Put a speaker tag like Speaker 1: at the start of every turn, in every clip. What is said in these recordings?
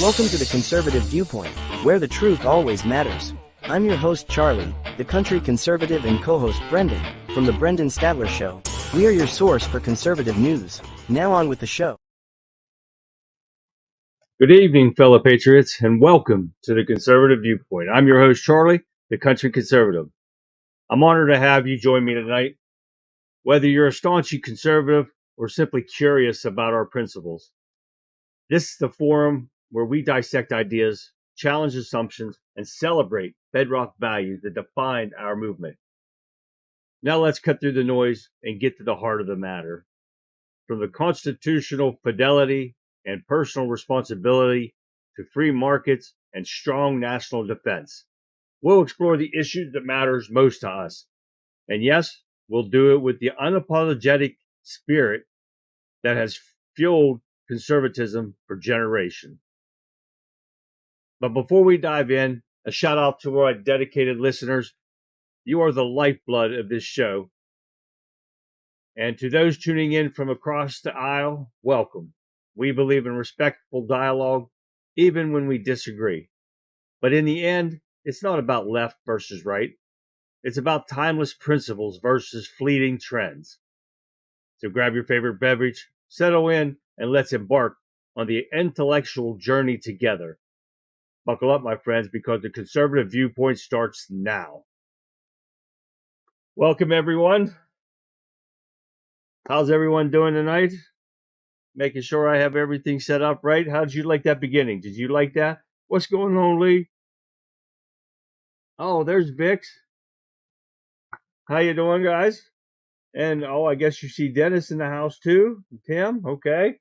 Speaker 1: Welcome to the Conservative Viewpoint, where the truth always matters. I'm your host Charlie, the country conservative, and co-host Brendan, from the Brendan Stadler Show. We are your source for conservative news. Now on with the show.
Speaker 2: Good evening, fellow patriots, and welcome to the Conservative Viewpoint. I'm your host Charlie, the country conservative. I'm honored to have you join me tonight, whether you're a staunchy conservative or simply curious about our principles. This is the forum where we dissect ideas, challenge assumptions, and celebrate bedrock values that define our movement. Now let's cut through the noise and get to the heart of the matter. From the constitutional fidelity and personal responsibility to free markets and strong national defense, we'll explore the issues that matters most to us. And yes, we'll do it with the unapologetic spirit that has fueled conservatism for generations. But before we dive in, a shout out to our dedicated listeners. You are the lifeblood of this show. And to those tuning in from across the aisle, welcome. We believe in respectful dialogue, even when we disagree. But in the end, it's not about left versus right. It's about timeless principles versus fleeting trends. So grab your favorite beverage, settle in, and let's embark on the intellectual journey together. Buckle up, my friends, because the Conservative Viewpoint starts now. Welcome, everyone. How's everyone doing tonight? Making sure I have everything set up right. How did you like that beginning? Did you like that? What's going on, Lee? Oh, there's Vix. How you doing, guys? And I guess you see Dennis in the house too. Tim, okay.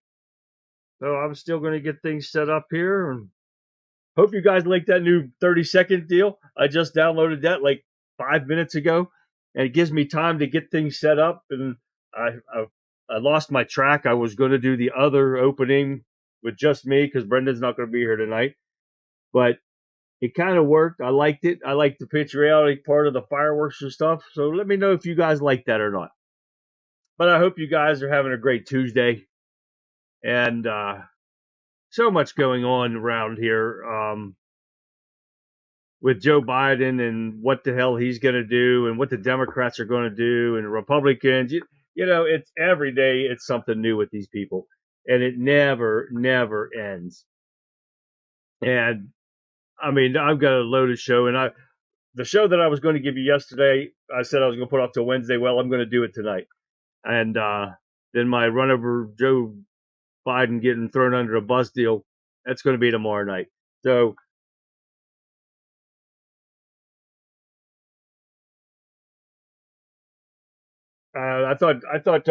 Speaker 2: So I'm still going to get things set up here, and hope you guys like that new 30-second deal. I just downloaded that like 5 minutes ago, and it gives me time to get things set up. And I lost my track. I was going to do the other opening with just me because Brendan's not going to be here tonight, but it kind of worked. I liked it. I liked the patriotic part of the fireworks and stuff. So let me know if you guys like that or not. But I hope you guys are having a great Tuesday. And so much going on around here with Joe Biden and what the hell he's going to do and what the Democrats are going to do and Republicans. You know, it's every day it's something new with these people. And it never ends. And I mean, I've got a loaded show, and the show that I was going to give you yesterday, I said I was going to put off till Wednesday. Well, I'm going to do it tonight. And then my run over Joe Biden getting thrown under a bus deal, that's going to be tomorrow night. So I thought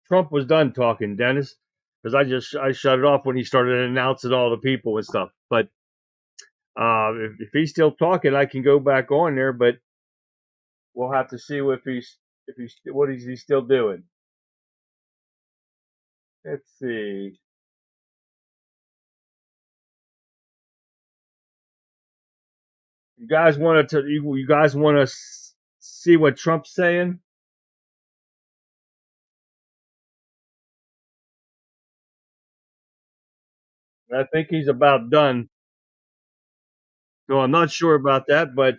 Speaker 2: Trump was done talking, Dennis, because I shut it off when he started announcing all the people and stuff. But if he's still talking, I can go back on there, but we'll have to see what he's still doing. Let's see. You guys want to see what Trump's saying? I think he's about done. So I'm not sure about that, but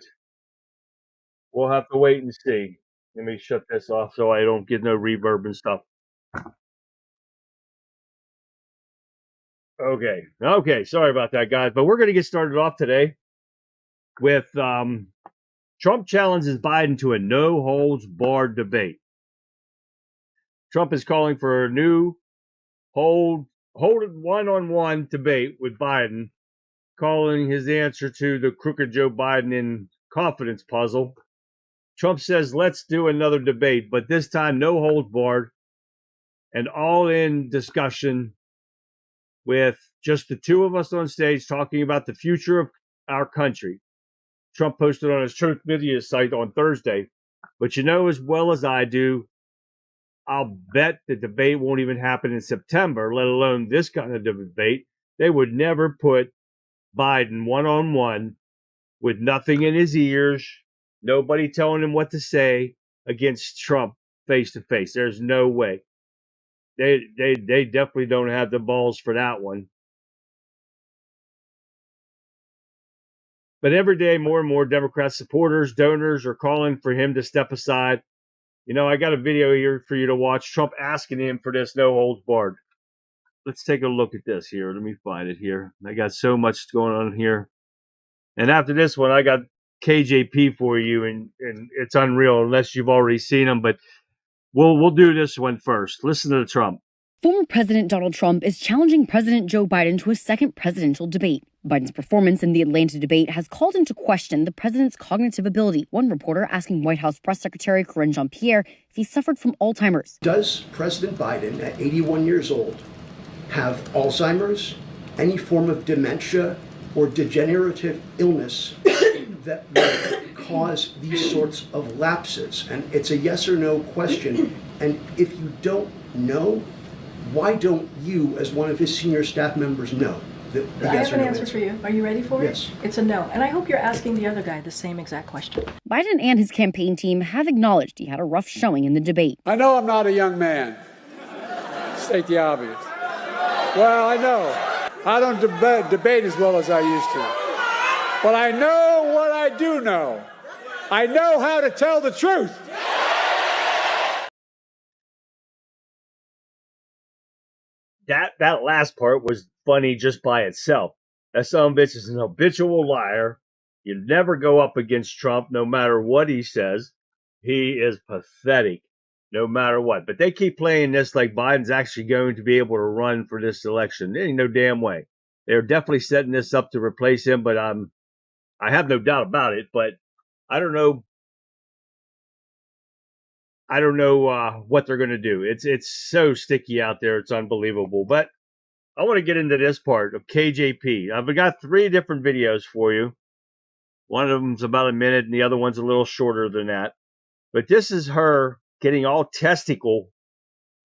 Speaker 2: we'll have to wait and see. Let me shut this off so I don't get no reverb and stuff. Okay. Sorry about that, guys. But we're going to get started off today with Trump challenges Biden to a no-holds-barred debate. Trump is calling for a new hold one-on-one debate with Biden, calling his answer to the crooked Joe Biden in confidence puzzle. Trump says, let's do another debate, but this time no holds barred, and all in discussion with just the two of us on stage talking about the future of our country. Trump posted on his Truth Media site on Thursday. But you know as well as I do, I'll bet the debate won't even happen in September, let alone this kind of debate. They would never put Biden one-on-one with nothing in his ears, nobody telling him what to say, against Trump face-to-face. There's no way. They definitely don't have the balls for that one. But every day, more and more Democrat supporters, donors are calling for him to step aside. You know, I got a video here for you to watch. Trump asking him for this no holds barred. Let's take a look at this here. Let me find it here. I got so much going on here. And after this one, I got KJP for you, and it's unreal unless you've already seen them. But we'll do this one first. Listen to Trump.
Speaker 3: Former President Donald Trump is challenging President Joe Biden to a second presidential debate. Biden's performance in the Atlanta debate has called into question the president's cognitive ability. One reporter asking White House Press Secretary Karine Jean-Pierre if he suffered from Alzheimer's.
Speaker 4: Does President Biden, at 81 years old, have Alzheimer's, any form of dementia, or degenerative illness that would cause these sorts of lapses? And it's a yes or no question. And if you don't know, why don't you, as one of his senior staff members, know?
Speaker 5: I have an answer for you. Are you ready for it?
Speaker 4: Yes.
Speaker 5: It's a no. And I hope you're asking the other guy the same exact question.
Speaker 3: Biden and his campaign team have acknowledged he had a rough showing in the debate.
Speaker 6: I know I'm not a young man. State the obvious. Well, I know. I don't debate as well as I used to. But I know what I do know. I know how to tell the truth.
Speaker 2: That last part was funny just by itself. That son of a bitch is an habitual liar. You never go up against Trump, no matter what he says. He is pathetic, no matter what. But they keep playing this like Biden's actually going to be able to run for this election. There ain't no damn way. They're definitely setting this up to replace him, but I have no doubt about it. But I don't know. I don't know what they're going to do. It's so sticky out there. It's unbelievable. But I want to get into this part of KJP. I've got 3 different videos for you. One of them's about a minute, and the other one's a little shorter than that. But this is her getting all testicle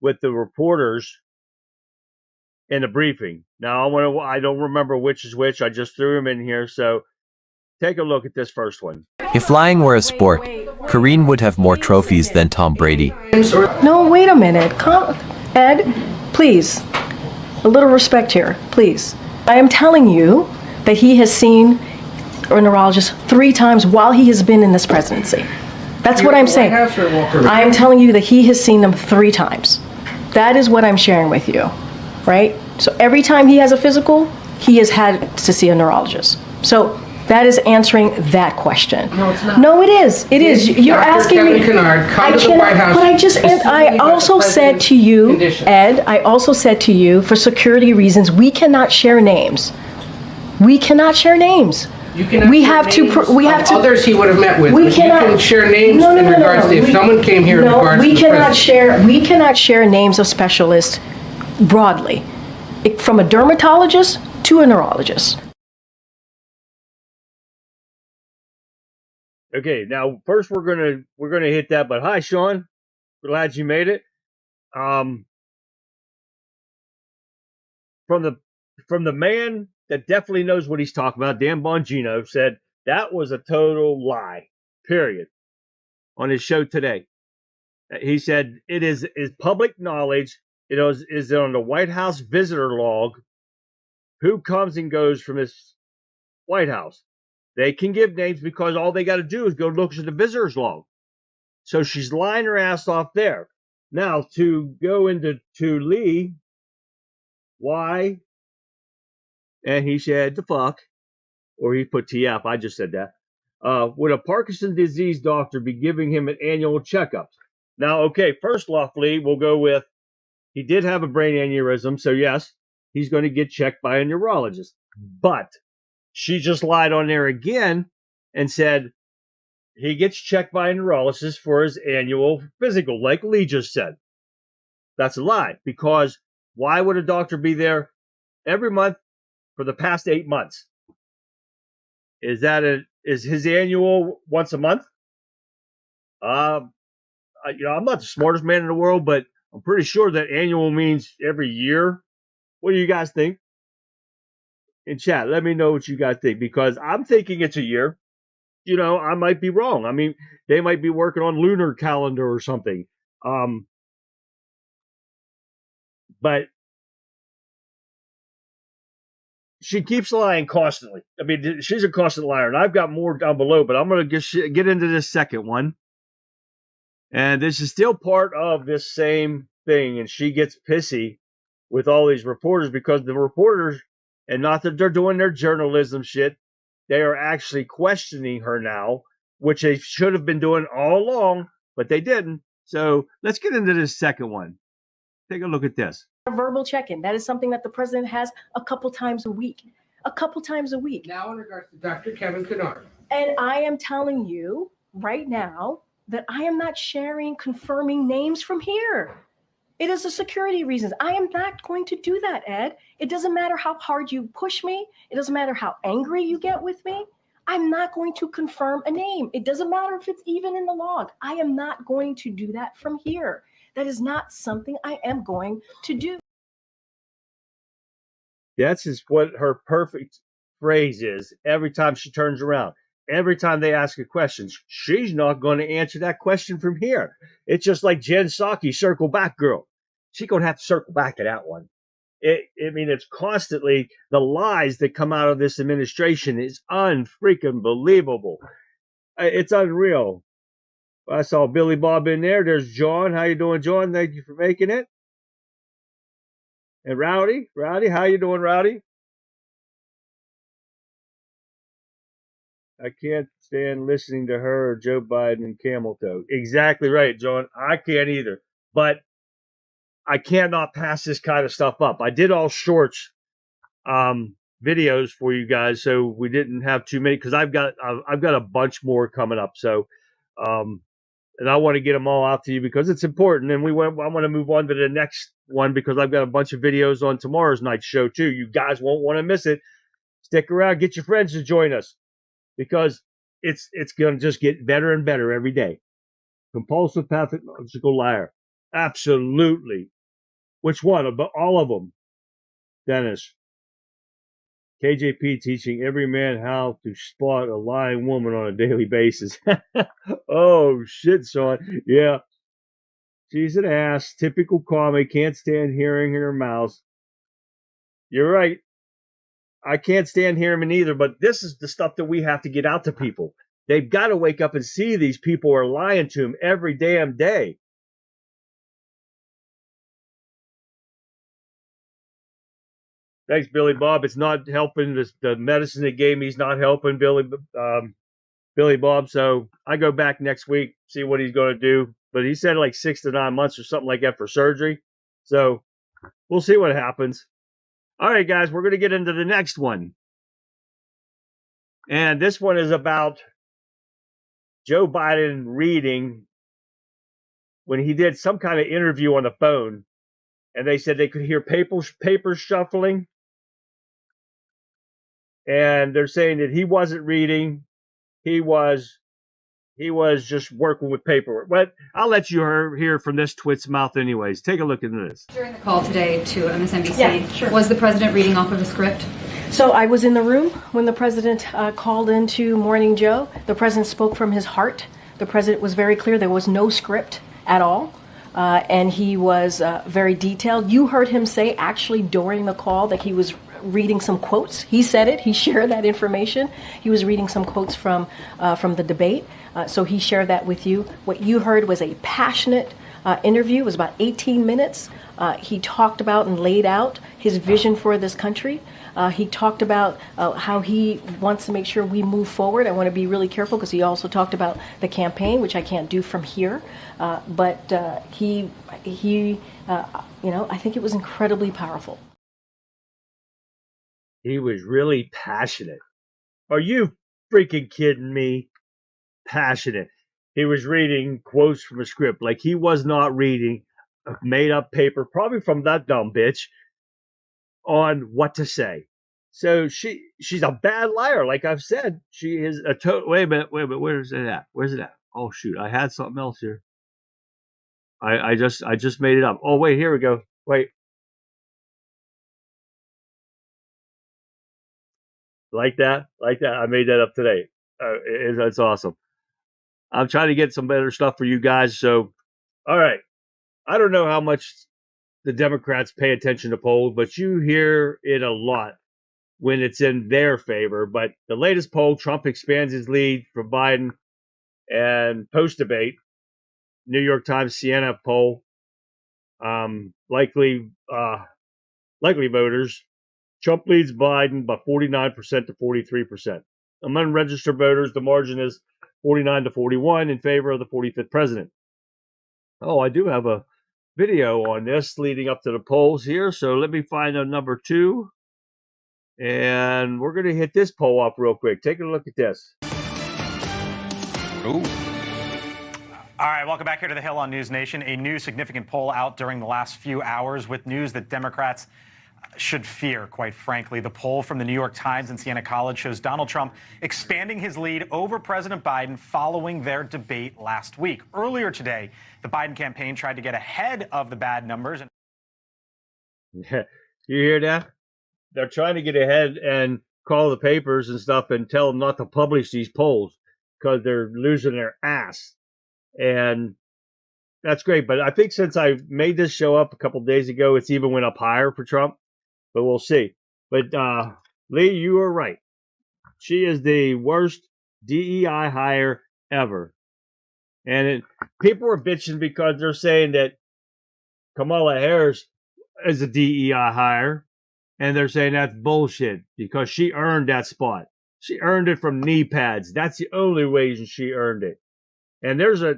Speaker 2: with the reporters in the briefing. Now, I don't remember which is which. I just threw them in here. So take a look at this first one.
Speaker 7: If flying were a sport, Karine would have more trophies than Tom Brady.
Speaker 5: No, wait a minute. Ed, please. A little respect here, please. I am telling you that he has seen a neurologist 3 times while he has been in this presidency. That's what I'm saying. I am telling you that he has seen them 3 times. That is what I'm sharing with you, right? So every time he has a physical, he has had to see a neurologist. So that is answering that question.
Speaker 8: No, it's not.
Speaker 5: No, it is. It is. You're asking me.
Speaker 8: Come to the White House.
Speaker 5: But I also said to you, Ed, I also said to you, for security reasons, we cannot share names. We cannot share names.
Speaker 8: You cannot
Speaker 5: we
Speaker 8: share
Speaker 5: have
Speaker 8: names
Speaker 5: to. We have
Speaker 8: of
Speaker 5: to.
Speaker 8: others he would have met with.
Speaker 5: We
Speaker 8: But
Speaker 5: cannot,
Speaker 8: you can share names in regards to if someone came here in regards to the president.
Speaker 5: We cannot share names of specialists broadly, from a dermatologist to a neurologist.
Speaker 2: Okay, now first we're gonna hit that. But hi, Sean, glad you made it. From the man that definitely knows what he's talking about, Dan Bongino said that was a total lie. Period. On his show today, he said it is public knowledge. It is on the White House visitor log. Who comes and goes from this White House? They can give names because all they got to do is go look at the visitors log. So she's lying her ass off there. Now to go into Lee, why? And he said the fuck, or he put TF. I just said that. Would a Parkinson's disease doctor be giving him an annual checkup? Now, okay, first off, Lee, we'll go with he did have a brain aneurysm, so yes, he's going to get checked by a neurologist. But she just lied on there again and said he gets checked by a neurologist for his annual physical, like Lee just said. That's a lie, because why would a doctor be there every month for the past 8 months? Is his annual once a month? I'm not the smartest man in the world, but I'm pretty sure that annual means every year. What do you guys think? In chat, let me know what you guys think, because I'm thinking it's a year. I might be wrong. I mean, they might be working on lunar calendar or something. But she keeps lying constantly. I mean, she's a constant liar, and I've got more down below, but I'm going to get into this second one. And this is still part of this same thing, and she gets pissy with all these reporters because the reporters, and not that they're doing their journalism shit, they are actually questioning her now, which they should have been doing all along, but they didn't. So let's get into this second one. Take a look at this.
Speaker 5: A verbal check-in. That is something that the president has a couple times a week. A couple times a week.
Speaker 8: Now in regards to Dr. Kevin Kennard.
Speaker 5: And I am telling you right now that I am not sharing confirming names from here. It is a security reasons. I am not going to do that, Ed. It doesn't matter how hard you push me. It doesn't matter how angry you get with me. I'm not going to confirm a name. It doesn't matter if it's even in the log. I am not going to do that from here. That is not something I am going to do.
Speaker 2: That's just what her perfect phrase is every time she turns around. Every time they ask a question, she's not going to answer that question from here. It's just like Jen Psaki, circle back girl. She's going to have to circle back to that one. It's constantly the lies that come out of this administration is unfreaking believable. It's unreal. I saw Billy Bob in there. There's John. How you doing, John? Thank you for making it. And Rowdy, how you doing, Rowdy? I can't stand listening to her or Joe Biden and Camel Toe. Exactly right, John. I can't either. But I cannot pass this kind of stuff up. I did all shorts videos for you guys, so we didn't have too many because I've got a bunch more coming up. So, and I want to get them all out to you because it's important. And I want to move on to the next one because I've got a bunch of videos on tomorrow's night show too. You guys won't want to miss it. Stick around, get your friends to join us because it's going to just get better and better every day. Compulsive pathological liar. Absolutely. Which one? But all of them. Dennis. KJP teaching every man how to spot a lying woman on a daily basis. Oh, shit, son. Yeah. She's an ass. Typical commie. Can't stand hearing her mouth. You're right. I can't stand hearing him either, but this is the stuff that we have to get out to people. They've got to wake up and see these people are lying to them every damn day. Thanks, Billy Bob. It's not helping. The medicine they gave me is not helping Billy Bob. So I go back next week, see what he's going to do. But he said like 6 to 9 months or something like that for surgery. So we'll see what happens. All right, guys, we're going to get into the next one. And this one is about Joe Biden reading when he did some kind of interview on the phone. And they said they could hear papers shuffling. And they're saying that he wasn't reading. He was just working with paperwork. But I'll let you hear from this twit's mouth anyways. Take a look at this.
Speaker 9: During the call today to MSNBC, was the president reading off of a script?
Speaker 5: So I was in the room when the president called into Morning Joe. The president spoke from his heart. The president was very clear. There was no script at all. And he was very detailed. You heard him say actually during the call that he was reading some quotes. He said it. He shared that information. He was reading some quotes from the debate. So he shared that with you. What you heard was a passionate interview. It was about 18 minutes. He talked about and laid out his vision for this country. He talked about how he wants to make sure we move forward. I want to be really careful because he also talked about the campaign, which I can't do from here. But I think it was incredibly powerful.
Speaker 2: He was really passionate. Are you freaking kidding me? Passionate. He was reading quotes from a script like he was not reading a made-up paper, probably from that dumb bitch, on what to say. So she's a bad liar, like I've said. She is a total. Wait a minute. Where's it at? Where's it at? Oh shoot! I had something else here. I just made it up. Oh wait, here we go. Wait. Like that. I made that up today. That's awesome. I'm trying to get some better stuff for you guys. So, all right. I don't know how much the Democrats pay attention to polls, but you hear it a lot. when it's in their favor. But the latest poll, Trump expands his lead for Biden, and post-debate, New York Times Siena poll, likely voters, Trump leads Biden by 49% to 43%. Among registered voters, the margin is 49 to 41 in favor of the 45th president. Oh, I do have a video on this leading up to the polls here, so let me find a number 2. And we're going to hit this poll up real quick. Take a look at this.
Speaker 10: Ooh. All right, welcome back here to the Hill on News Nation. A new significant poll out during the last few hours with news that Democrats should fear, quite frankly. The poll from the New York Times and Siena College shows Donald Trump expanding his lead over President Biden following their debate last week. Earlier today, the Biden campaign tried to get ahead of the bad numbers.
Speaker 2: Yeah, you hear that? They're trying to get ahead and call the papers and stuff and tell them not to publish these polls because they're losing their ass. And that's great. But I think since I made this show up a couple of days ago, it's even went up higher for Trump. But we'll see. But Lee, you are right. She is the worst DEI hire ever. And people are bitching because they're saying that Kamala Harris is a DEI hire. And they're saying that's bullshit because she earned that spot. She earned it from knee pads. That's the only reason she earned it. And there's a,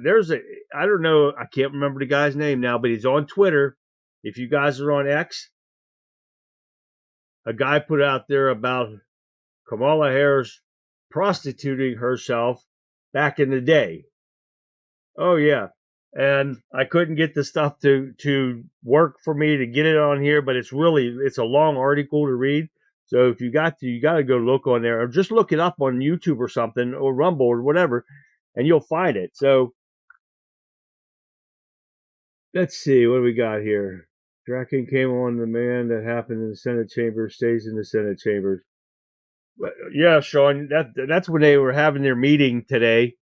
Speaker 2: I don't know, I can't remember the guy's name now, but he's on Twitter. If you guys are on X, a guy put out there about Kamala Harris prostituting herself back in the day. Oh yeah. And I couldn't get the stuff to work for me to get it on here, but it's a long article to read. So if you got to go look on there, or just look it up on YouTube or something, or Rumble or whatever, and you'll find it. So let's see what do we got here. Tracking came on the man that happened in the Senate chamber stays in the Senate chambers. But yeah, Sean, that's when they were having their meeting today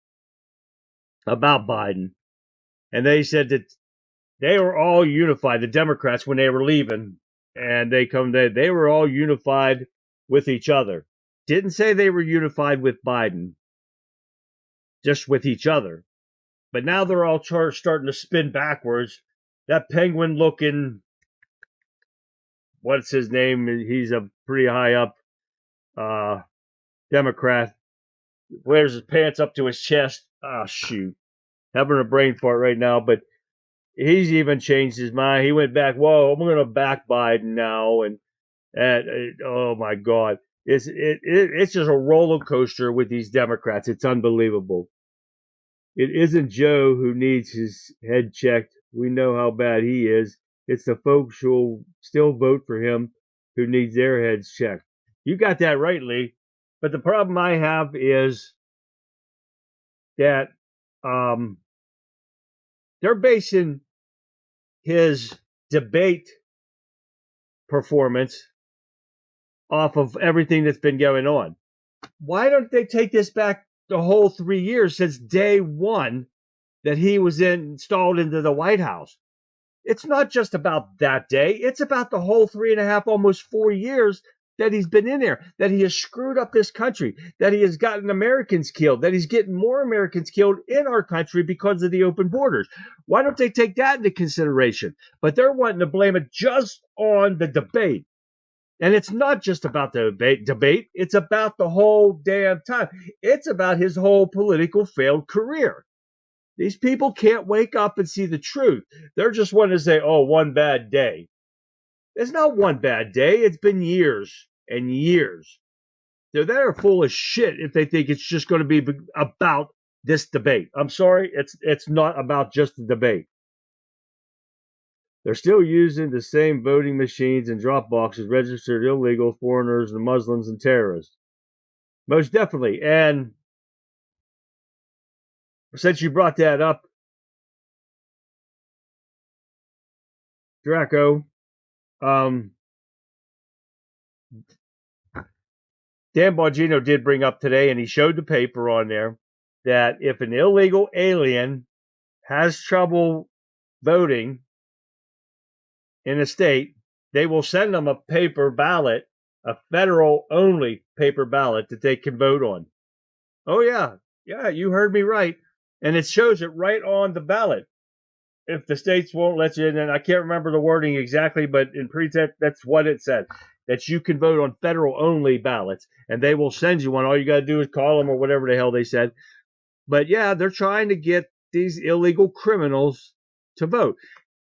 Speaker 2: about Biden. And they said that they were all unified, the Democrats, when they were leaving. And they were all unified with each other. Didn't say they were unified with Biden, just with each other. But now they're all starting to spin backwards. That penguin-looking, what's his name? He's a pretty high up Democrat. Wears his pants up to his chest. Ah, shoot. Having a brain fart right now, but he's even changed his mind. He went back, whoa, I'm going to back Biden now. And oh, my God. It's just a roller coaster with these Democrats. It's unbelievable. It isn't Joe who needs his head checked. We know how bad he is. It's the folks who'll still vote for him who needs their heads checked. You got that right, Lee. But the problem I have is that they're basing his debate performance off of everything that's been going on. Why don't they take this back the whole 3 years since day one that he was installed into the White House? It's not just about that day. It's about the whole 3.5, almost 4 years that he's been in there, that he has screwed up this country, that he has gotten Americans killed, that he's getting more Americans killed in our country because of the open borders. Why don't they take that into consideration? But they're wanting to blame it just on the debate. And it's not just about the debate. It's about the whole damn time. It's about his whole political failed career. These people can't wake up and see the truth. They're just wanting to say, oh, one bad day. It's not one bad day. It's been years and years. They're full of shit if they think it's just going to be about this debate. I'm sorry, it's not about just the debate. They're still using the same voting machines and drop boxes registered illegal foreigners and Muslims and terrorists. Most definitely. And since you brought that up, Draco, Dan Bongino did bring up today, and he showed the paper on there, that if an illegal alien has trouble voting in a state, they will send them a paper ballot a federal only paper ballot that they can vote on. Oh, yeah. Yeah, you heard me right. And it shows it right on the ballot. If the states won't let you in, and I can't remember the wording exactly, but in pretext, that's what it said, that you can vote on federal only ballots, and they will send you one. All you got to do is call them or whatever the hell they said. But yeah, they're trying to get these illegal criminals to vote.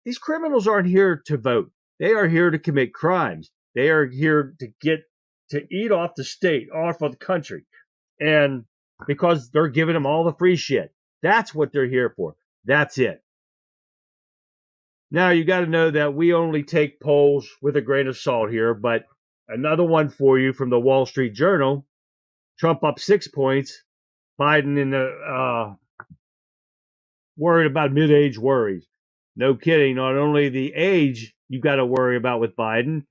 Speaker 2: These criminals aren't here to vote. They are here to commit crimes. They are here to eat off the state, off of the country. And because they're giving them all the free shit. That's what they're here for. That's it. Now, you got to know that we only take polls with a grain of salt here, but another one for you from the Wall Street Journal. Trump up 6 points. Biden in the worried about mid-age worries. No kidding. Not only the age you got to worry about with Biden,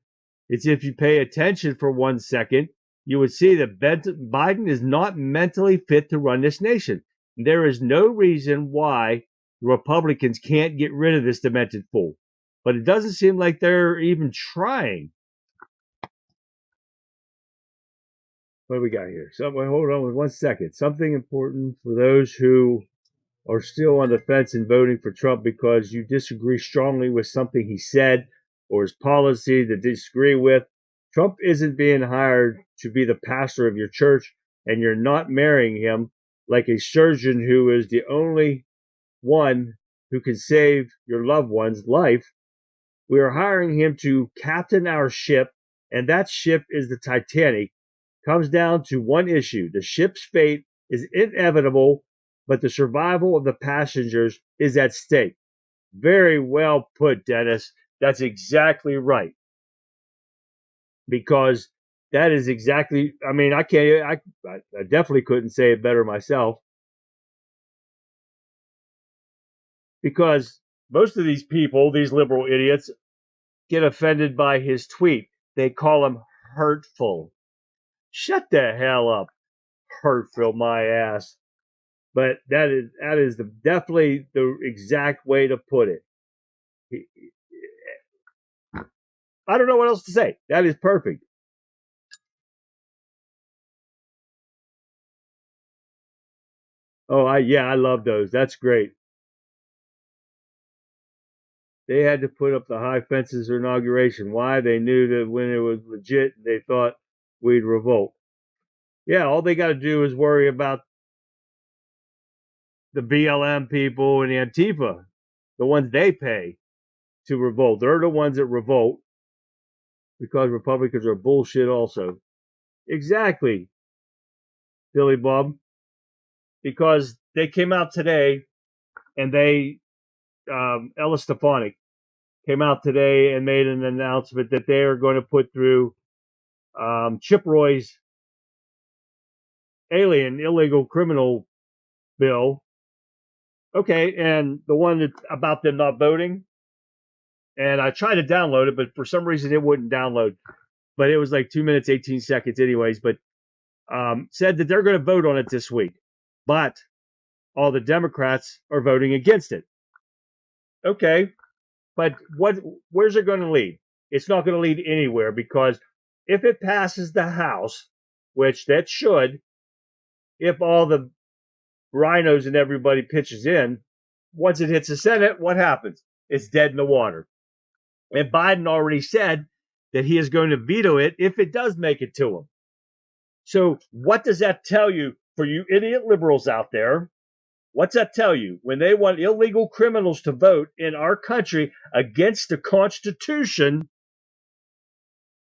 Speaker 2: it's if you pay attention for 1 second, you would see that Biden is not mentally fit to run this nation. There is no reason why the Republicans can't get rid of this demented fool. But it doesn't seem like they're even trying. What do we got here? Hold on 1 second. Something important for those who are still on the fence and voting for Trump because you disagree strongly with something he said or his policy to disagree with. Trump isn't being hired to be the pastor of your church, and you're not marrying him like a surgeon who is the only one who can save your loved one's life. We are hiring him to captain our ship, and that ship is the Titanic. Comes down to one issue. The ship's fate is inevitable, but the survival of the passengers is at stake. Very well put, Dennis. That's exactly right. Because that is exactly, I mean, I definitely couldn't say it better myself. Because most of these people, these liberal idiots, get offended by his tweet. They call him hurtful. Shut the hell up, hurtful, my ass. But that is definitely the exact way to put it. I don't know what else to say. That is perfect. Oh, I love those. That's great. They had to put up the high fences for inauguration. Why? They knew that when it was legit, they thought we'd revolt. Yeah, all they got to do is worry about the BLM people and the Antifa, the ones they pay to revolt. They're the ones that revolt because Republicans are bullshit also. Exactly, Billy Bob. Because they came out today and Ella Stefanik came out today and made an announcement that they are going to put through Chip Roy's illegal criminal bill. Okay, and the one that's about them not voting. And I tried to download it, but for some reason it wouldn't download. But it was like 2 minutes, 18 seconds anyways. But said that they're going to vote on it this week. But all the Democrats are voting against it. Okay, but where's it going to lead? It's not going to lead anywhere because if it passes the House, which that should, if all the rhinos and everybody pitches in, once it hits the Senate, what happens? It's dead in the water. And Biden already said that he is going to veto it if it does make it to him. So what does that tell you for you idiot liberals out there? What's that tell you? When they want illegal criminals to vote in our country against the Constitution,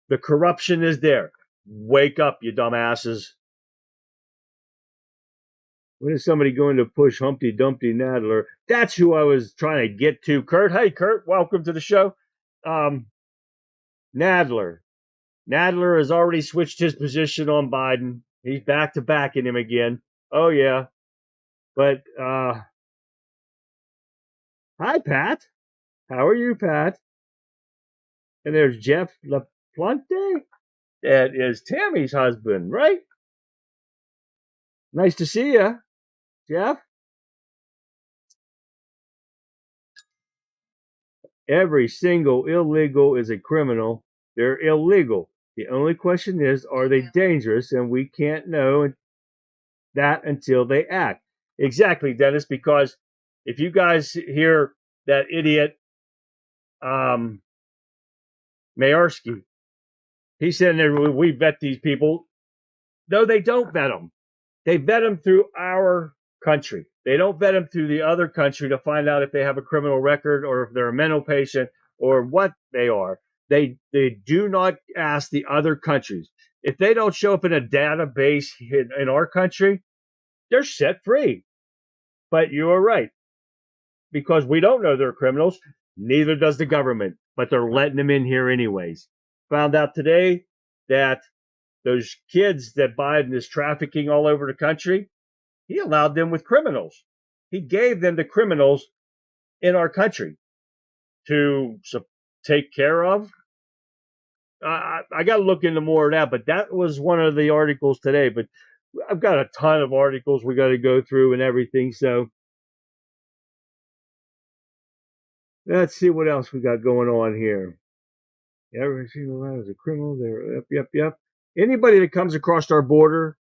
Speaker 2: the corruption is there. Wake up, you dumbasses. When is somebody going to push Humpty Dumpty Nadler? That's who I was trying to get to, Kurt. Hey, Kurt, welcome to the show. Nadler. Nadler has already switched his position on Biden. He's back to backing him again. Oh, yeah. But, hi, Pat. How are you, Pat? And there's Jeff LaPlante. That is Tammy's husband, right? Nice to see you, Jeff. Every single illegal is a criminal. They're illegal. The only question is, are they dangerous? And we can't know that until they act. Exactly, Dennis, because if you guys hear that idiot Mayorski, he's saying there, we vet these people. No, they don't vet them. They vet them through our country. They don't vet them through the other country to find out if they have a criminal record or if they're a mental patient or what they are. They do not ask the other countries. If they don't show up in a database in our country, they're set free. But you are right. Because we don't know they're criminals, neither does the government, but they're letting them in here anyways. Found out today that those kids that Biden is trafficking all over the country, he allowed them with criminals. He gave them the criminals in our country to take care of. I got to look into more of that, but that was one of the articles today. But I've got a ton of articles we got to go through and everything. So let's see what else we got going on here. Every single one is a criminal. Yep. Anybody that comes across our border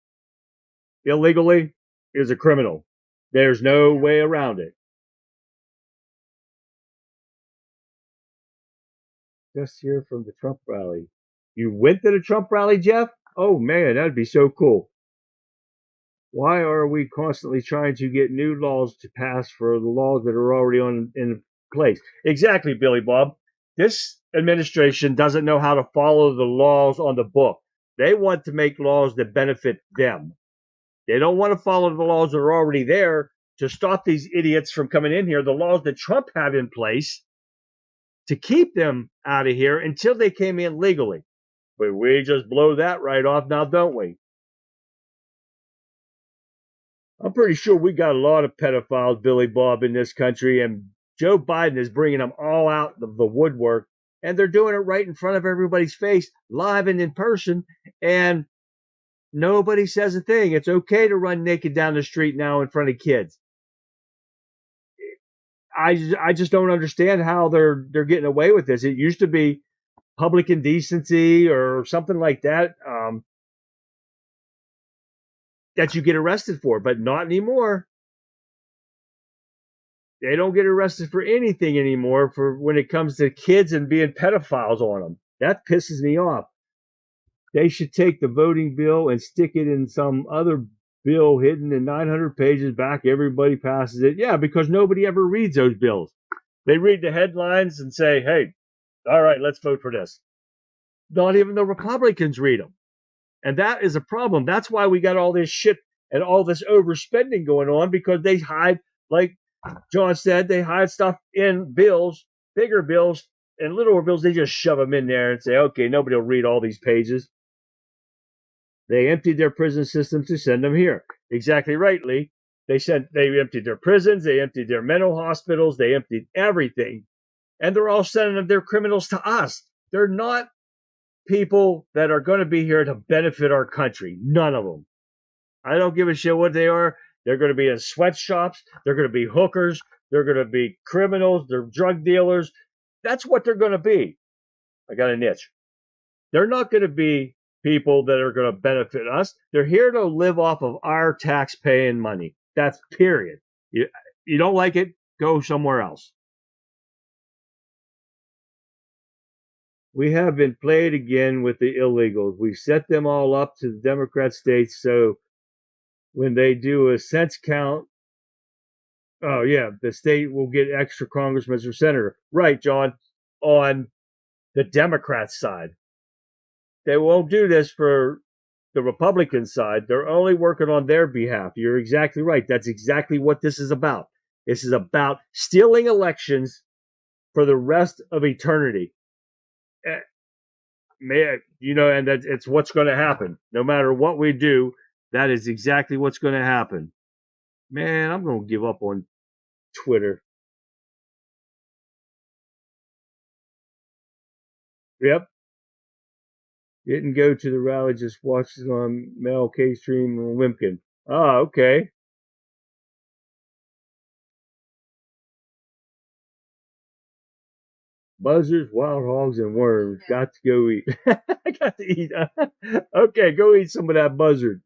Speaker 2: illegally is a criminal. There's no way around it. Just here from the Trump rally. You went to the Trump rally, Jeff? Oh man, that'd be so cool. Why are we constantly trying to get new laws to pass for the laws that are already in place? Exactly, Billy Bob. This administration doesn't know how to follow the laws on the book. They want to make laws that benefit them. They don't want to follow the laws that are already there to stop these idiots from coming in here. The laws that Trump had in place to keep them out of here until they came in legally. But we just blow that right off now, don't we? I'm pretty sure we got a lot of pedophiles, Billy Bob, in this country, and Joe Biden is bringing them all out of the woodwork, and they're doing it right in front of everybody's face, live and in person, and nobody says a thing. It's okay to run naked down the street now in front of kids. I just don't understand how they're getting away with this. It used to be public indecency or something like that that you get arrested for, but not anymore. They don't get arrested for anything anymore for when it comes to kids and being pedophiles on them. That pisses me off. They should take the voting bill and stick it in some other bill hidden in 900 pages back. Everybody passes it. Yeah, because nobody ever reads those bills. They read the headlines and say, hey, all right, let's vote for this. Not even the Republicans read them. And that is a problem. That's why we got all this shit and all this overspending going on, because they hide, like John said, they hide stuff in bills, bigger bills, and littler bills. They just shove them in there and say, okay, nobody will read all these pages. They emptied their prison system to send them here. Exactly right, Lee. They emptied their prisons, they emptied their mental hospitals, they emptied everything. And they're all sending their criminals to us. They're not people that are going to be here to benefit our country. None of them. I don't give a shit what they are. They're going to be in sweatshops. They're going to be hookers. They're going to be criminals. They're drug dealers. That's what they're going to be. I got a niche. They're not going to be people that are going to benefit us. They're here to live off of our tax-paying money. That's period. You don't like it, go somewhere else. We have been played again with the illegals. We set them all up to the Democrat states, so when they do a sense count, oh yeah, the state will get extra congressmen or senator. Right, John, on the Democrat side. They won't do this for the Republican side. They're only working on their behalf. You're exactly right. That's exactly what this is about. This is about stealing elections for the rest of eternity. Man, and it's what's going to happen. No matter what we do, that is exactly what's going to happen. Man, I'm going to give up on Twitter. Yep. Didn't go to the rally, just watched it on Mel K stream on Wimpkin. Oh, okay. Buzzards, wild hogs, and worms. Got to go eat. I got to eat. Okay, go eat some of that buzzard.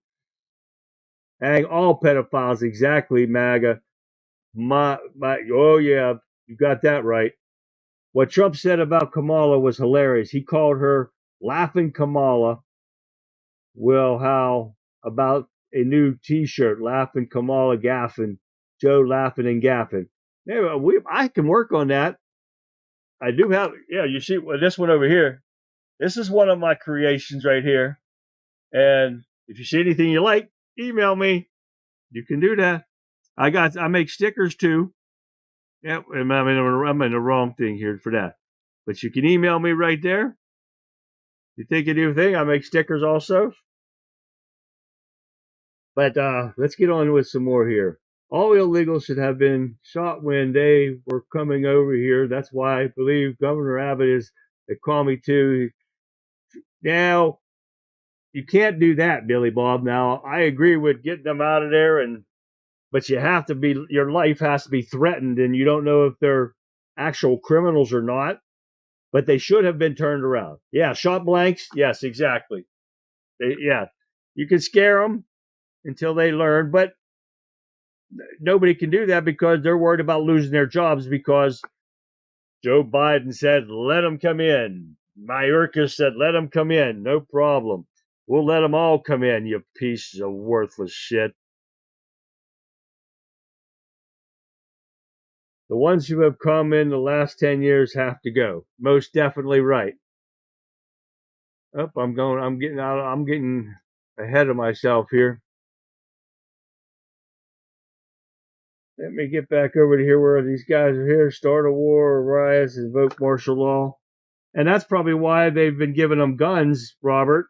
Speaker 2: Hang all pedophiles, exactly, MAGA. Oh yeah, you got that right. What Trump said about Kamala was hilarious. He called her Laughing Kamala. Well, how about a new T-shirt, Laughing Kamala Gaffin, Joe Laughing and Gaffin? Yeah, I can work on that. I do have, yeah, you see this one over here. This is one of my creations right here. And if you see anything you like, email me. You can do that. I make stickers too. Yep, I'm in the wrong thing here for that. But you can email me right there. You think of anything, I make stickers also. But let's get on with some more here. All illegals should have been shot when they were coming over here. That's why I believe Governor Abbott is, they call me too. Now, you can't do that, Billy Bob. Now, I agree with getting them out of there, but you have to be, your life has to be threatened, and you don't know if they're actual criminals or not, but they should have been turned around. Yeah, shot blanks. Yes, exactly. Yeah, you can scare them until they learn, but nobody can do that because they're worried about losing their jobs because Joe Biden said, let them come in. Mayorkas said, let them come in. No problem. We'll let them all come in, you piece of worthless shit. The ones who have come in the last 10 years have to go. Most definitely right. Oh, I'm getting ahead of myself here. Let me get back over to here where these guys are here. Start a war, riots, invoke martial law. And that's probably why they've been giving them guns, Robert,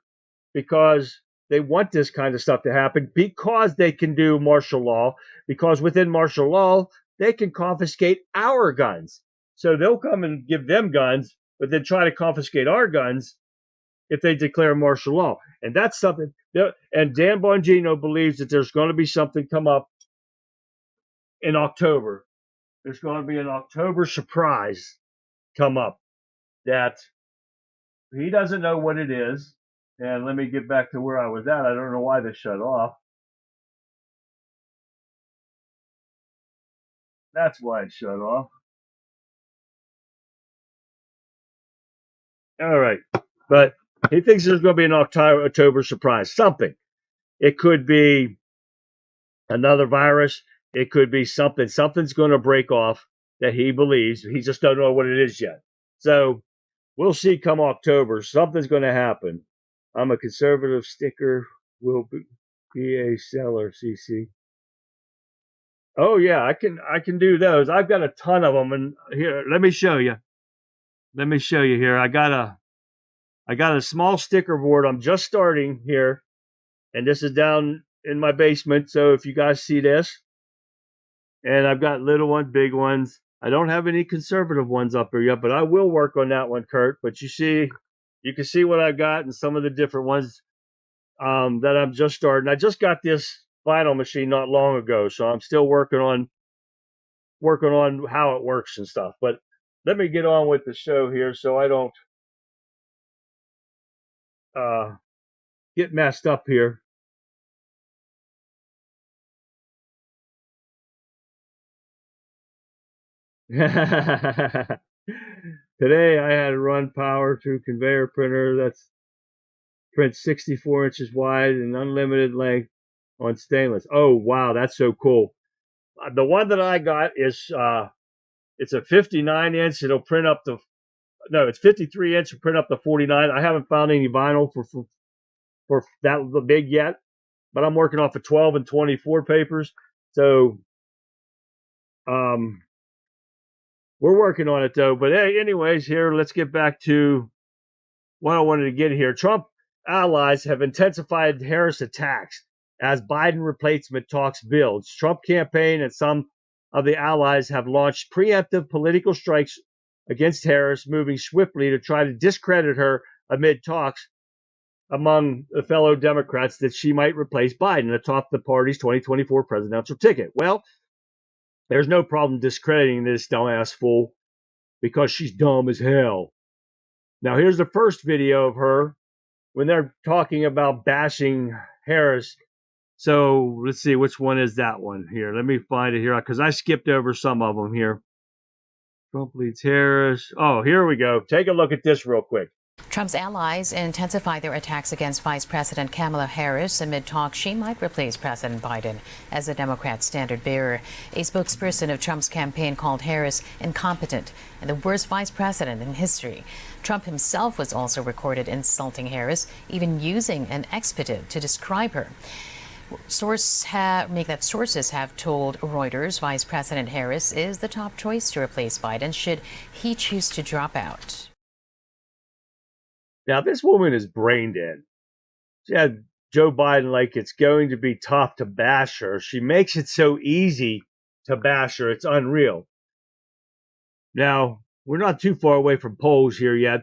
Speaker 2: because they want this kind of stuff to happen, because they can do martial law, because within martial law, they can confiscate our guns. So they'll come and give them guns, but then try to confiscate our guns if they declare martial law. And that's something, and Dan Bongino believes that there's going to be something come up in October. There's going to be an October surprise come up that he doesn't know what it is. And let me get back to where I was at. I don't know why they shut off. That's why it shut off. All right. But he thinks there's going to be an October surprise. Something. It could be another virus. It could be something. Something's going to break off that he believes. He just don't know what it is yet. So we'll see come October. Something's going to happen. I'm a conservative sticker. Will be a seller, CC. Oh yeah, I can do those. I've got a ton of them, and here, let me show you. Let me show you here. I got a small sticker board. I'm just starting here, and this is down in my basement. So if you guys see this, and I've got little ones, big ones. I don't have any conservative ones up here yet, but I will work on that one, Kurt. But you can see what I've got and some of the different ones that I'm just starting. I just got this vinyl machine not long ago, so I'm still working on how it works and stuff. But let me get on with the show here so I don't get messed up here. Today I had to run power through conveyor printer that's prints 64 inches wide and unlimited length on stainless. Oh wow, that's so cool. The one that I got is it's a 59 inch. It'll print up to it's 53 inch. Print up to 49. I haven't found any vinyl for that big yet, but I'm working off of 12 and 24 papers. So we're working on it though. But hey, anyways, here let's get back to what I wanted to get here. Trump allies have intensified Harris attacks as Biden replacement talks builds. Trump campaign and some of the allies have launched preemptive political strikes against Harris, moving swiftly to try to discredit her amid talks among the fellow Democrats that she might replace Biden atop the party's 2024 presidential ticket. Well, there's no problem discrediting this dumbass fool. because she's dumb as hell. Now, here's the first video of her when they're talking about bashing Harris. So let's see, which one is that one here? Let me find it here because I skipped over some of them here. Trump leads Harris. Oh, here we go. Take a look at this real quick.
Speaker 11: Trump's allies intensify their attacks against Vice President Kamala Harris amid talk she might replace President Biden as the Democrat standard bearer. A spokesperson of Trump's campaign called Harris incompetent and the worst vice president in history. Trump himself was also recorded insulting Harris, even using an expletive to describe her. Sources have told Reuters Vice President Harris is the top choice to replace Biden should he choose to drop out.
Speaker 2: Now, this woman is brain dead. She had Joe Biden like it's going to be tough to bash her. She makes it so easy to bash her. It's unreal. Now, we're not too far away from polls here yet,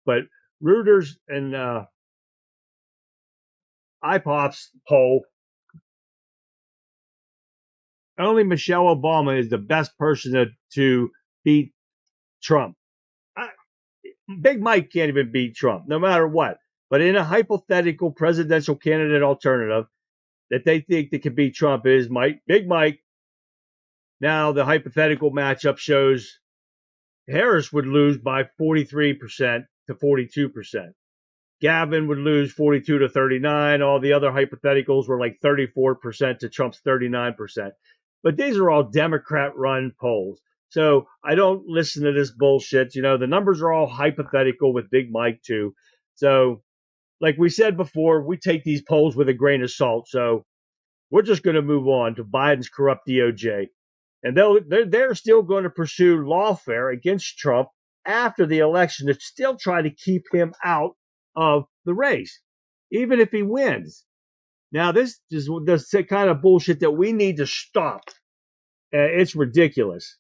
Speaker 2: but Reuters and IPOP's poll, only Michelle Obama is the best person to beat Trump. Big Mike can't even beat Trump, no matter what. But in a hypothetical presidential candidate alternative that they think that could beat Trump is Big Mike. Now the hypothetical matchup shows Harris would lose by 43% to 42%. Gavin would lose 42 to 39. All the other hypotheticals were like 34% to Trump's 39%. But these are all Democrat-run polls. So I don't listen to this bullshit. The numbers are all hypothetical with Big Mike too. So like we said before, we take these polls with a grain of salt. So we're just going to move on to Biden's corrupt DOJ. And they're still going to pursue lawfare against Trump after the election to still try to keep him out of the race, even if he wins. Now, this is the kind of bullshit that we need to stop. It's ridiculous.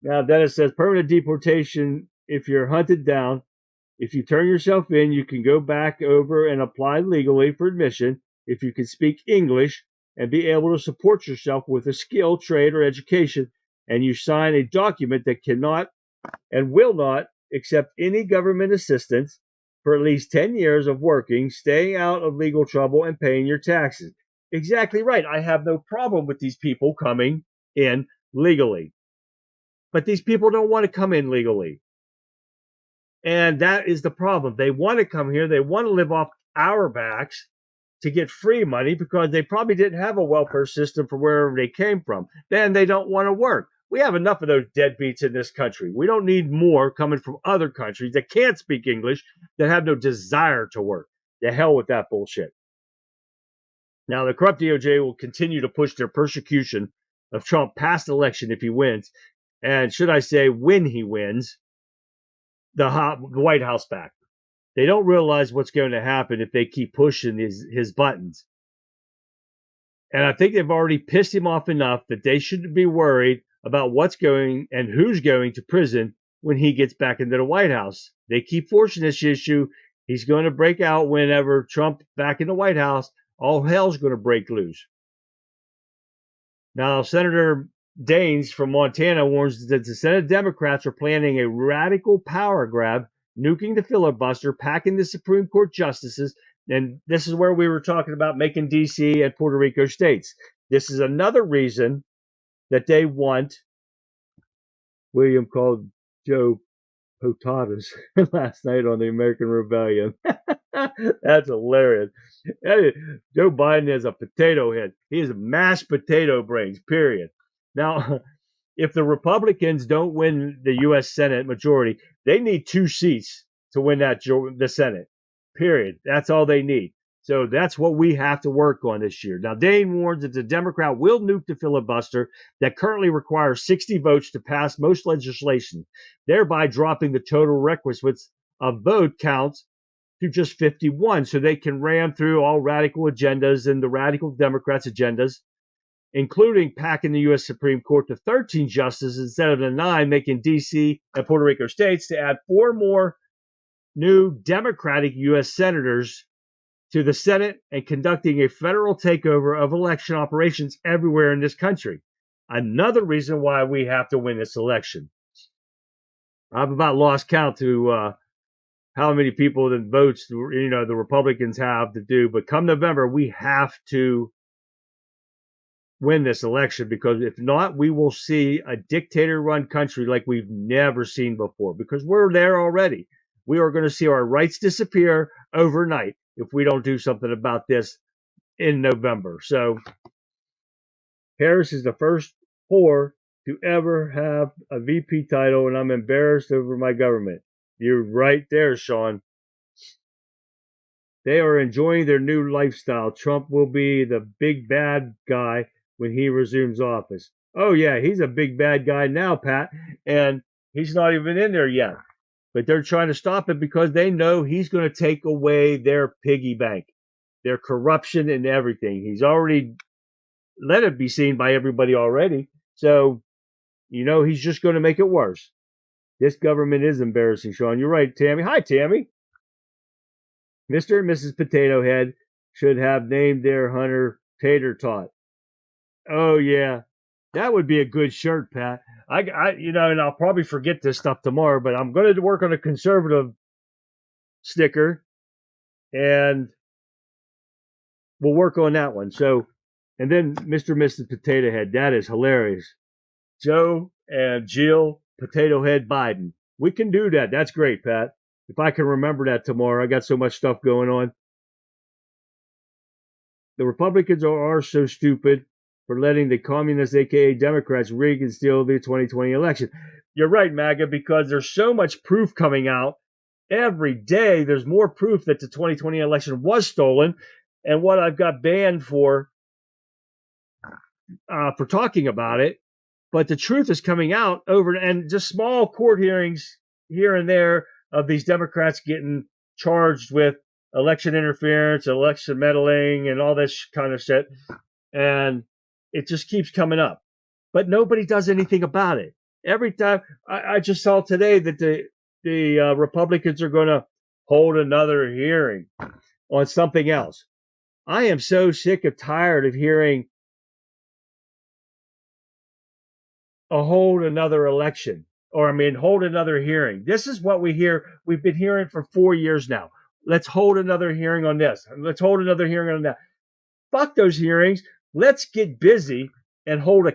Speaker 2: Now, then it says permanent deportation if you're hunted down. If you turn yourself in, you can go back over and apply legally for admission if you can speak English and be able to support yourself with a skill, trade, or education, and you sign a document that cannot and will not accept any government assistance for at least 10 years of working, staying out of legal trouble, and paying your taxes. Exactly right. I have no problem with these people coming in legally. But these people don't want to come in legally. And that is the problem. They want to come here. They want to live off our backs to get free money because they probably didn't have a welfare system for wherever they came from. Then they don't want to work. We have enough of those deadbeats in this country. We don't need more coming from other countries that can't speak English, that have no desire to work. The hell with that bullshit. Now, the corrupt DOJ will continue to push their persecution of Trump past the election if he wins. And should I say, when he wins, the White House back. They don't realize what's going to happen if they keep pushing his buttons. And I think they've already pissed him off enough that they shouldn't be worried about what's going and who's going to prison when he gets back into the White House. They keep forcing this issue. He's going to break out whenever Trump back in the White House. All hell's going to break loose. Now, Senator Daines from Montana warns that the Senate Democrats are planning a radical power grab, nuking the filibuster, packing the Supreme Court justices, and this is where we were talking about making D.C. and Puerto Rico states. This is another reason that they want, William called Joe Potatas last night on the American Rebellion. That's hilarious. Joe Biden has a potato head. He has mashed potato brains, period. Now, if the Republicans don't win the U.S. Senate majority, they need 2 seats to win the Senate, period. That's all they need. So that's what we have to work on this year. Now, Dane warns that the Democrat will nuke the filibuster that currently requires 60 votes to pass most legislation, thereby dropping the total requisites of vote counts to just 51, so they can ram through all radical agendas and the radical Democrats' agendas, including packing the U.S. Supreme Court to 13 justices instead of the 9, making D.C. and Puerto Rico states to add 4 more new Democratic U.S. senators to the Senate and conducting a federal takeover of election operations everywhere in this country. Another reason why we have to win this election. I've about lost count to how many people that votes, the Republicans have to do. But come November, we have to win this election, because if not, we will see a dictator-run country like we've never seen before, because we're there already. We are going to see our rights disappear overnight if we don't do something about this in November. So Harris is the first whore to ever have a VP title, and I'm embarrassed over my government. You're right there, Sean. They are enjoying their new lifestyle. Trump will be the big bad guy when he resumes office. Oh, yeah, he's a big bad guy now, Pat, and he's not even in there yet. But they're trying to stop it because they know he's going to take away their piggy bank, their corruption and everything. He's already let it be seen by everybody already. So, he's just going to make it worse. This government is embarrassing, Sean. You're right, Tammy. Hi, Tammy. Mr. and Mrs. Potato Head should have named their hunter Tater Tot. Oh, yeah. That would be a good shirt, Pat. And I'll probably forget this stuff tomorrow, but I'm going to work on a conservative sticker, and we'll work on that one. So, and then Mr. and Mrs. Potato Head. That is hilarious. Joe and Jill Potato Head Biden. We can do that. That's great, Pat. If I can remember that tomorrow. I got so much stuff going on. The Republicans are so stupid for letting the communists, aka Democrats, rig and steal the 2020 election. You're right, MAGA, because there's so much proof coming out. Every day there's more proof that the 2020 election was stolen. And what I've got banned for talking about it, but the truth is coming out over, and just small court hearings here and there of these Democrats getting charged with election interference, election meddling, and all this kind of shit. And it just keeps coming up. But nobody does anything about it. Every time, I just saw today that the Republicans are going to hold another hearing on something else. I am so sick and tired of hearing hold another election, hold another hearing. This is what we've been hearing for 4 years now. Let's hold another hearing on this. Let's hold another hearing on that. Fuck those hearings. Let's get busy and hold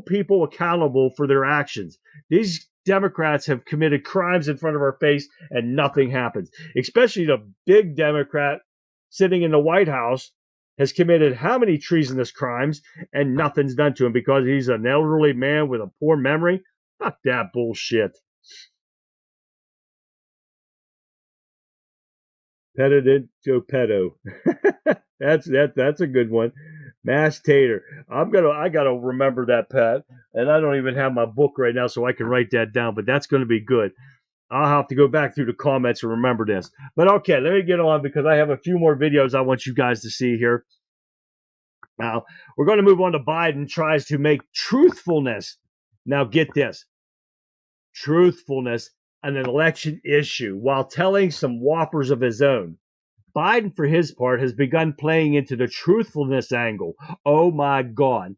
Speaker 2: people accountable for their actions. These Democrats have committed crimes in front of our face and nothing happens. Especially the big Democrat sitting in the White House has committed how many treasonous crimes and nothing's done to him because he's an elderly man with a poor memory? Fuck that bullshit. Petted Joe Pedo. That's a good one. Mashed tater. I gotta remember that, Pat. And I don't even have my book right now, so I can write that down. But that's going to be good. I'll have to go back through the comments and remember this. But okay, let me get on because I have a few more videos I want you guys to see here. Now, we're going to move on to Biden tries to make truthfulness. Now, get this. Truthfulness an election issue while telling some whoppers of his own. Biden, for his part, has begun playing into the truthfulness angle. Oh, my God.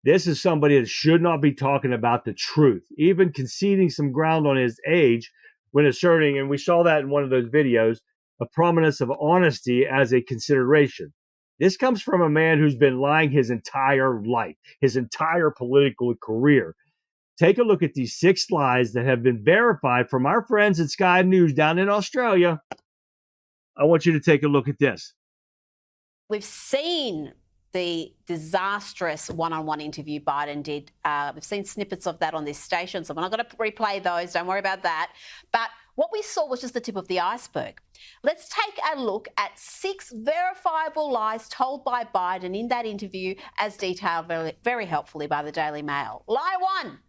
Speaker 2: This is somebody that should not be talking about the truth, even conceding some ground on his age when asserting, and we saw that in one of those videos, a prominence of honesty as a consideration. This comes from a man who's been lying his entire life, his entire political career. Take a look at these 6 lies that have been verified from our friends at Sky News down in Australia. I want you to take a look at this.
Speaker 12: We've seen the disastrous one-on-one interview Biden did. We've seen snippets of that on this station, so we're not going to replay those. Don't worry about that. But what we saw was just the tip of the iceberg. Let's take a look at 6 verifiable lies told by Biden in that interview, as detailed very, very helpfully by the Daily Mail. Lie 1.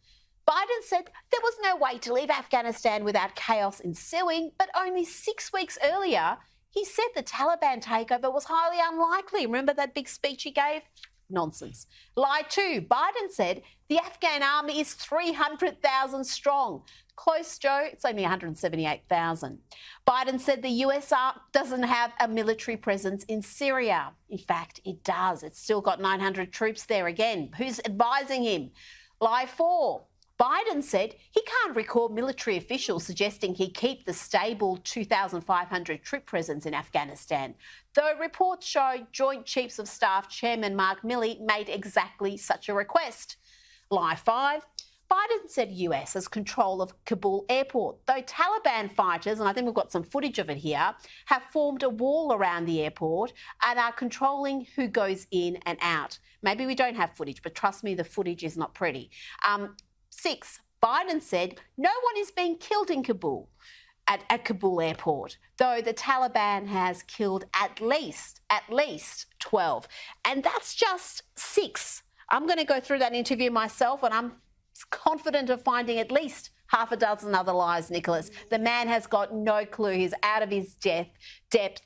Speaker 12: Biden said there was no way to leave Afghanistan without chaos ensuing, but only 6 weeks earlier, he said the Taliban takeover was highly unlikely. Remember that big speech he gave? Nonsense. Lie 2. Biden said the Afghan army is 300,000 strong. Close, Joe. It's only 178,000. Biden said the US doesn't have a military presence in Syria. In fact, it does. It's still got 900 troops there again. Who's advising him? Lie 4. Biden said he can't recall military officials suggesting he keep the stable 2,500 troop presence in Afghanistan, though reports show Joint Chiefs of Staff Chairman Mark Milley made exactly such a request. Lie 5. Biden said US has control of Kabul airport, though Taliban fighters, and I think we've got some footage of it here, have formed a wall around the airport and are controlling who goes in and out. Maybe we don't have footage, but trust me, the footage is not pretty. 6. Biden said no one is being killed in Kabul, at Kabul airport, though the Taliban has killed at least 12. And that's just 6. I'm going to go through that interview myself, and I'm confident of finding at least half a dozen other lies, Nicholas. The man has got no clue. He's out of his depth.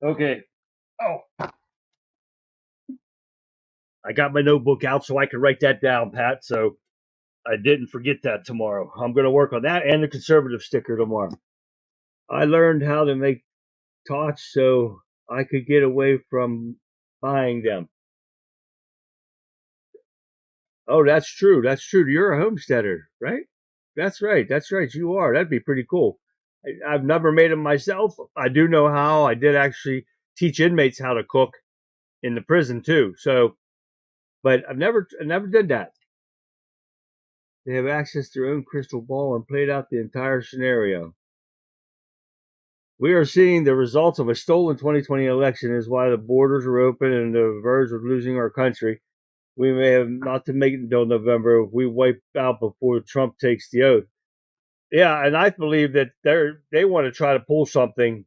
Speaker 2: Okay. Oh. I got my notebook out so I could write that down, Pat, so I didn't forget that tomorrow. I'm going to work on that and the conservative sticker tomorrow. I learned how to make tots so I could get away from buying them. Oh, that's true. That's true. You're a homesteader, right? That's right. That's right. You are. That'd be pretty cool. I've never made them myself. I do know how. I did actually teach inmates how to cook in the prison too. So, but I never did that. They have access to their own crystal ball and played out the entire scenario. We are seeing the results of a stolen 2020 election is why the borders are open and the verge of losing our country. We may have not to make it until November if we wipe out before Trump takes the oath. Yeah, and I believe that they want to try to pull something,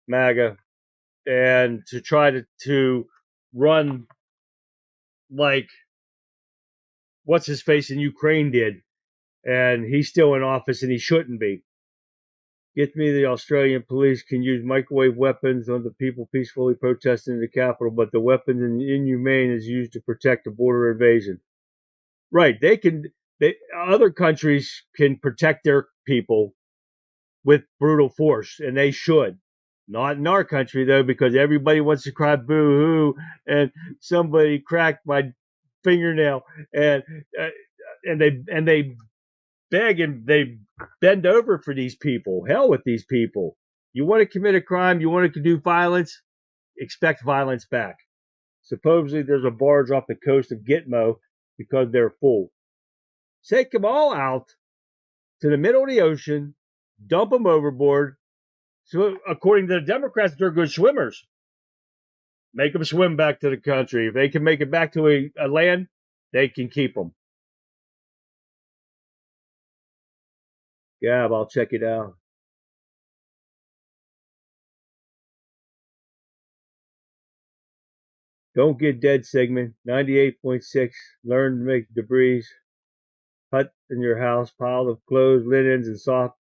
Speaker 2: MAGA, and to try to run like what's his face in Ukraine did, and he's still in office and he shouldn't be. Get me the Australian police can use microwave weapons on the people peacefully protesting in the Capitol, but the weapons inhumane is used to protect the border invasion. Right, other countries can protect their people with brutal force, and they should. Not in our country though, because everybody wants to cry boo-hoo, and somebody cracked my fingernail, and they beg and they bend over for these people. Hell with these people. You want to commit a crime, you want to do violence, expect violence back. Supposedly there's a barge off the coast of Gitmo because they're full. Take them all out to the middle of the ocean, dump them overboard. So according to the Democrats, they're good swimmers. Make them swim back to the country. If they can make it back to a land, they can keep them. Yeah, I'll check it out. Don't get dead segment. 98.6. Learn to make debris. Hut in your house. Pile of clothes, linens, and soft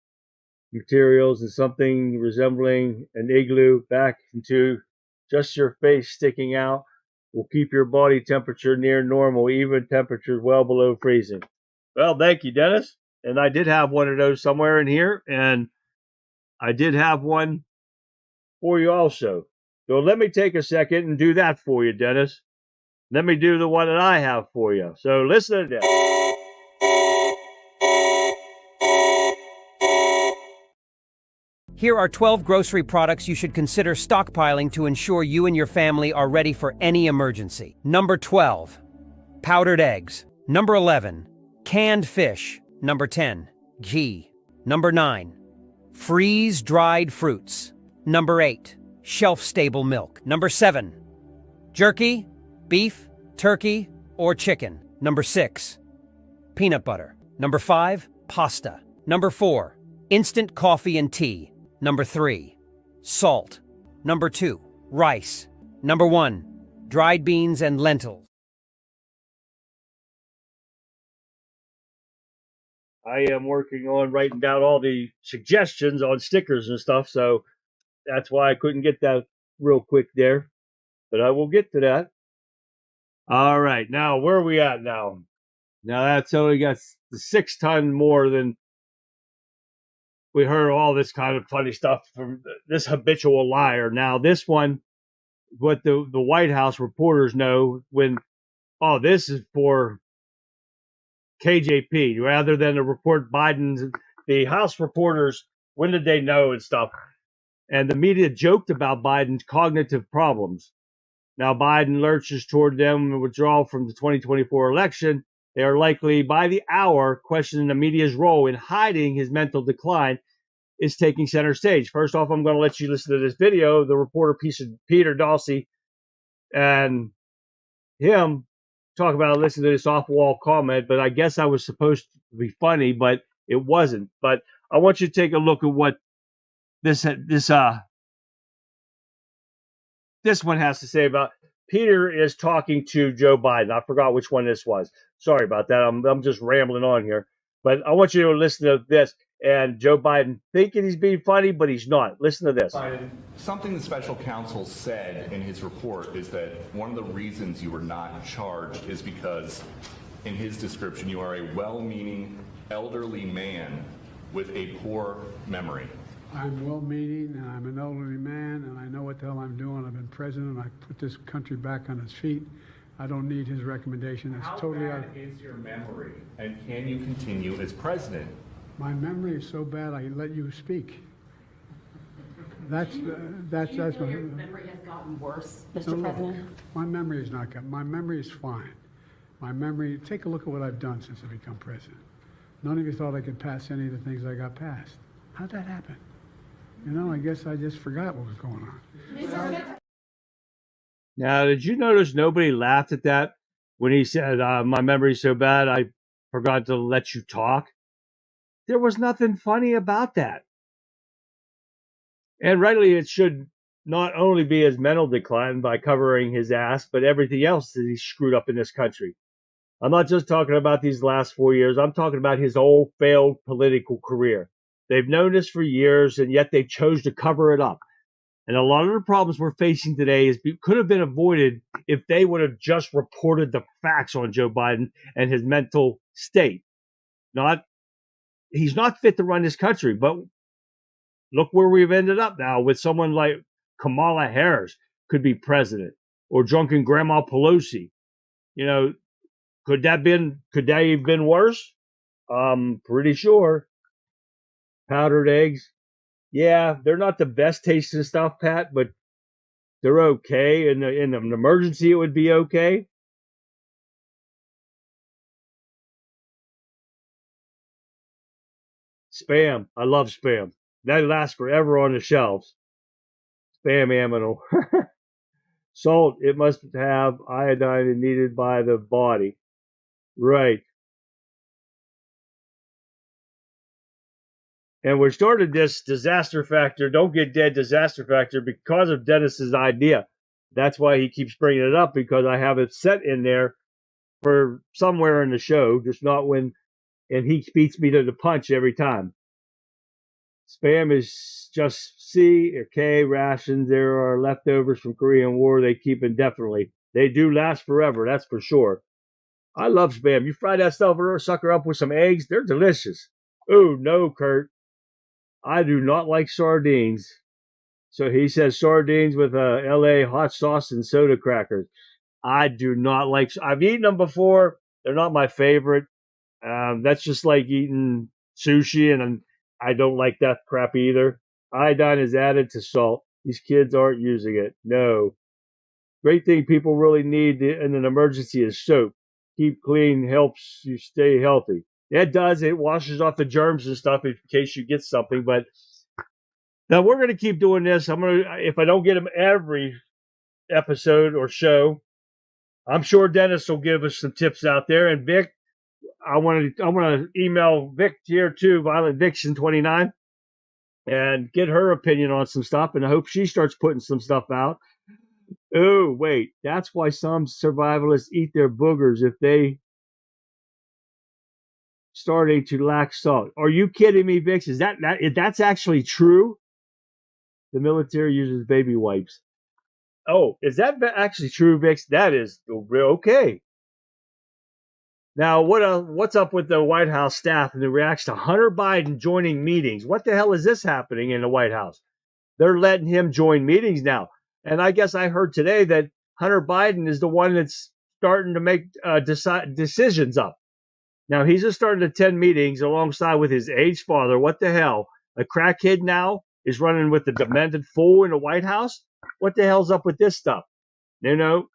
Speaker 2: materials and something resembling an igloo back into just your face sticking out will keep your body temperature near normal, even temperatures well below freezing. Well, thank you, Dennis. And I did have one of those somewhere in here, and I did have one for you also. So let me take a second and do that for you, Dennis. Let me do the one that I have for you. So listen to this.
Speaker 13: Here are 12 grocery products you should consider stockpiling to ensure you and your family are ready for any emergency. Number 12, powdered eggs. Number 11, canned fish. Number 10, ghee. Number 9, freeze-dried fruits. Number 8, shelf-stable milk. Number 7, jerky, beef, turkey, or chicken. Number 6, peanut butter. Number 5, pasta. Number 4, instant coffee and tea. Number 3, salt. Number 2, rice. Number 1, dried beans and lentils.
Speaker 2: I am working on writing down all the suggestions on stickers and stuff, so that's why I couldn't get that real quick there. but I will get to that. All right, now where are we at now? Now that's only got the 6 times more than we heard all this kind of funny stuff from this habitual liar. Now this one, what the White House reporters know when, oh, this is for KJP rather than to report Biden's. The House reporters, when did they know and stuff? And the media joked about Biden's cognitive problems. Now Biden lurches toward them and withdrawal from the 2024 election. They are likely by the hour questioning the media's role in hiding his mental decline is taking center stage. First off, I'm going to let you listen to this video. The reporter Peter Dawsey and him talk about listen to this off-wall comment, but I guess I was supposed to be funny, but it wasn't. But I want you to take a look at what this one has to say about. Peter is talking to Joe Biden. I forgot which one this was. Sorry about that. I'm just rambling on here. But I want you to listen to this. And Joe Biden thinking he's being funny, but he's not. Listen to this.
Speaker 14: Biden, something the special counsel said in his report is that one of the reasons you were not charged is because, in his description, you are a well-meaning elderly man with a poor memory.
Speaker 6: I'm well-meaning, and I'm an elderly man, and I know what the hell I'm doing. I've been president. I put this country back on its feet. I don't need his recommendation. It's totally
Speaker 14: How bad is your memory, and can you continue as president?
Speaker 6: My memory is so bad, I let you speak. That's my
Speaker 12: your memory has gotten worse, Mr. President?
Speaker 6: My memory is not good. My memory is fine. My memory, take a look at what I've done since I become president. None of you thought I could pass any of the things I got passed. How'd that happen? You know, I guess I just forgot what was going on.
Speaker 2: Now, did you notice nobody laughed at that when he said, my memory's so bad, I forgot to let you talk? There was nothing funny about that. And rightly, it should not only be his mental decline by covering his ass, but everything else that he's screwed up in this country. I'm not just talking about these last 4 years. I'm talking about his whole failed political career. They've known this for years, and yet they chose to cover it up. And a lot of the problems we're facing today could have been avoided if they would have just reported the facts on Joe Biden and his mental state. He's not fit to run this country, but look where we've ended up now with someone like Kamala Harris could be president, or drunken Grandma Pelosi. You know, could that have been worse? Pretty sure. Powdered eggs. Yeah, they're not the best tasting stuff, Pat, but they're okay. In an emergency, it would be okay. Spam. I love Spam. That lasts forever on the shelves. Spam amino. Salt. It must have iodine needed by the body. Right. And we started this disaster factor, don't get dead disaster factor, because of Dennis's idea. That's why he keeps bringing it up, because I have it set in there for somewhere in the show, just not when, and he beats me to the punch every time. Spam is just C or K rations. There are leftovers from Korean War. They keep indefinitely. They do last forever, that's for sure. I love Spam. You fry that sucker up with some eggs, they're delicious. Oh, no, Kurt. I do not like sardines. So he says sardines with LA hot sauce and soda crackers. I do not like. I've eaten them before. They're not my favorite. That's just like eating sushi, and I don't like that crap either. Iodine is added to salt. These kids aren't using it. No. Great thing people really need in an emergency is soap. Keep clean helps you stay healthy. It does. It washes off the germs and stuff in case you get something. But now we're going to keep doing this. If I don't get them every episode or show, I'm sure Dennis will give us some tips out there. And Vic, I want to email Vic here too, Violent Vixen 29, and get her opinion on some stuff. And I hope she starts putting some stuff out. Oh, wait, that's why some survivalists eat their boogers if they starting to lack salt. Are you kidding me, Vix? That's actually true? The military uses baby wipes. Oh, is that actually true, Vix? That is okay. Now, what's up with the White House staff and the reaction to Hunter Biden joining meetings? What the hell is this happening in the White House? They're letting him join meetings now. And I guess I heard today that Hunter Biden is the one that's starting to make decisions up. Now, he's just starting to attend meetings alongside with his aged father. What the hell? A crackhead now is running with the demented fool in the White House? What the hell's up with this stuff? You know,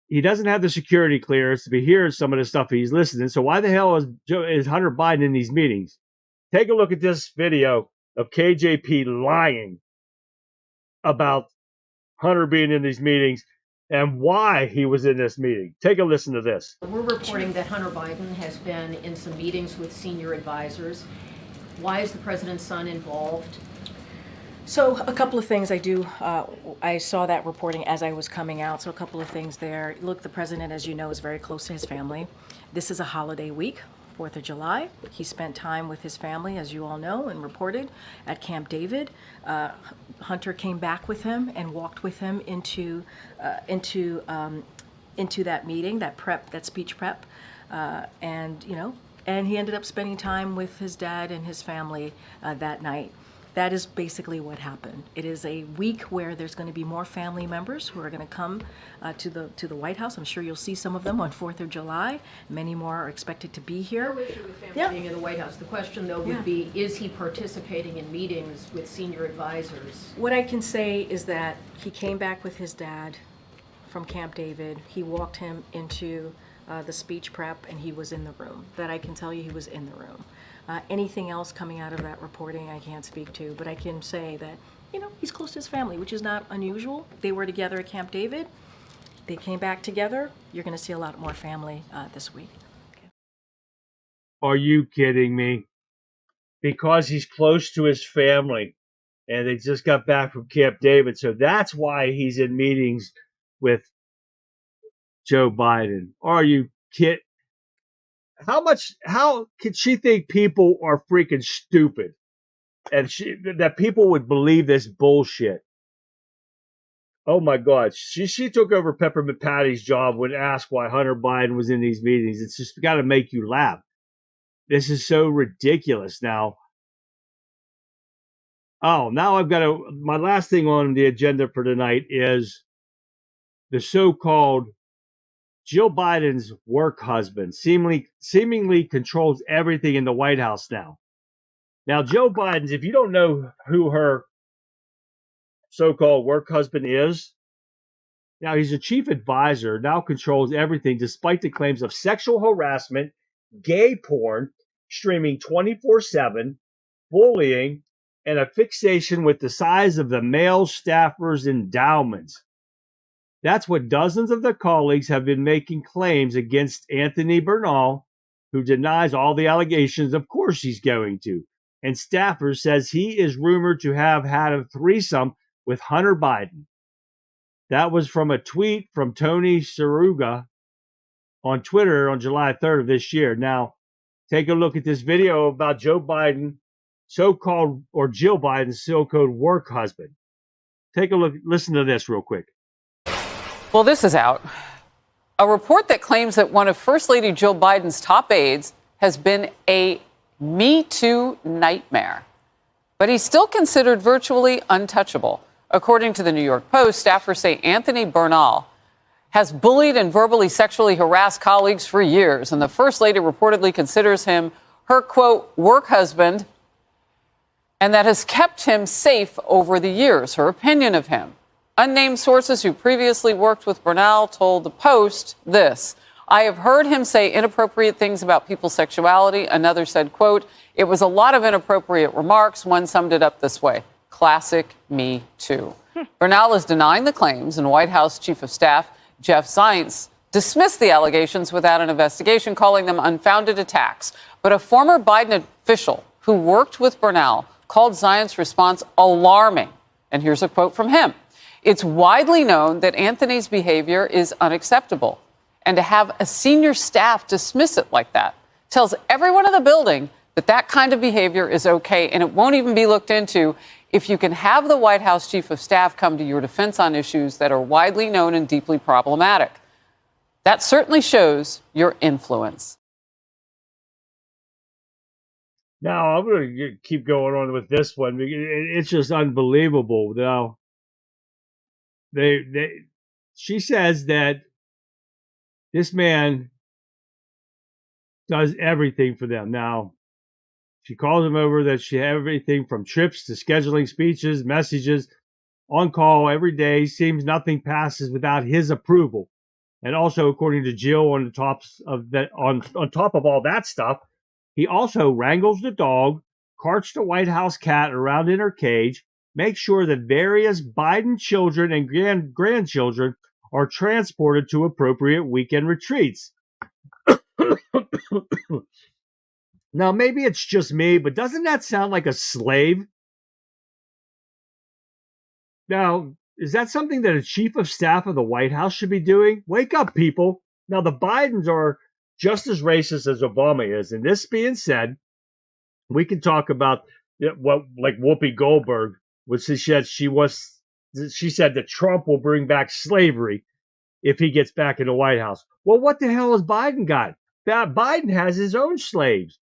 Speaker 2: he doesn't have the security clearance to be hearing some of the stuff he's listening. So why the hell is Hunter Biden in these meetings? Take a look at this video of KJP lying about Hunter being in these meetings and why he was in this meeting. Take a listen to this.
Speaker 15: We're reporting that Hunter Biden has been in some meetings with senior advisors. Why is the president's son involved?
Speaker 5: So a couple of things I saw that reporting as I was coming out. So a couple of things there. Look, the president, as you know, is very close to his family. This is a holiday week, 4th of July. He spent time with his family, as you all know, and reported at Camp David. Hunter came back with him and walked with him into that meeting, that speech prep, and he ended up spending time with his dad and his family that night. That is basically what happened. It is a week where there's going to be more family members who are going to come to the White House. I'm sure you'll see some of them on 4th of July. Many more are expected to be here.
Speaker 15: No issue with family being in the White House. The question, though, would be, is he participating in meetings with senior advisors?
Speaker 5: What I can say is that he came back with his dad from Camp David. He walked him into the speech prep, and he was in the room. That I can tell you, he was in the room. Anything else coming out of that reporting I can't speak to, but I can say that, he's close to his family, which is not unusual. They were together at Camp David. They came back together. You're going to see a lot more family this week. Okay.
Speaker 2: Are you kidding me? Because he's close to his family, and they just got back from Camp David, so that's why he's in meetings with Joe Biden. Are you kidding? How could she think people are freaking stupid and that people would believe this bullshit? Oh my God. She took over Peppermint Patty's job when asked why Hunter Biden was in these meetings. It's just got to make you laugh. This is so ridiculous now. Oh, now my last thing on the agenda for tonight is the so-called Jill Biden's work husband seemingly controls everything in the White House now. Now, Joe Biden's, if you don't know who her so-called work husband is, now he's a chief advisor, now controls everything despite the claims of sexual harassment, gay porn, streaming 24/7, bullying, and a fixation with the size of the male staffers' endowments. That's what dozens of their colleagues have been making claims against Anthony Bernal, who denies all the allegations. Of course he's going to. And Stafford says he is rumored to have had a threesome with Hunter Biden. That was from a tweet from Tony Saruga on Twitter on July 3rd of this year. Now, take a look at this video about Joe Biden, Jill Biden's so-called work husband. Take a look, listen to this real quick.
Speaker 16: Well, this is out. A report that claims that one of First Lady Jill Biden's top aides has been a Me Too nightmare. But he's still considered virtually untouchable. According to the New York Post, staffers say Anthony Bernal has bullied and verbally sexually harassed colleagues for years, and the First Lady reportedly considers him her, quote, work husband, and that has kept him safe over the years, her opinion of him. Unnamed sources who previously worked with Bernal told the Post this. I have heard him say inappropriate things about people's sexuality. Another said, quote, it was a lot of inappropriate remarks. One summed it up this way. Classic Me Too. Bernal is denying the claims, and White House Chief of Staff Jeff Zients dismissed the allegations without an investigation, calling them unfounded attacks. But a former Biden official who worked with Bernal called Zients' response alarming. And here's a quote from him. It's widely known that Anthony's behavior is unacceptable. And to have a senior staff dismiss it like that tells everyone in the building that that kind of behavior is okay and it won't even be looked into. if you can have the White House chief of staff come to your defense on issues that are widely known and deeply problematic. That certainly shows your influence.
Speaker 2: Now, I'm going to keep going on with this one. It's just unbelievable. Now, she says that this man does everything for them. Now, she calls him over that she has everything from trips to scheduling speeches, messages, on call every day. Seems nothing passes without his approval. And also, according to Jill, on top of all that stuff, he also wrangles the dog, carts the White House cat around in her cage, makes sure that various Biden children and grandchildren are transported to appropriate weekend retreats. Now, maybe it's just me, but doesn't that sound like a slave? Now, is that something that a chief of staff of the White House should be doing? Wake up, people. Now, the Bidens are just as racist as Obama is. And this being said, we can talk about what, like Whoopi Goldberg, she said that Trump will bring back slavery if he gets back in the White House. Well, what the hell has Biden got? Biden has his own slaves.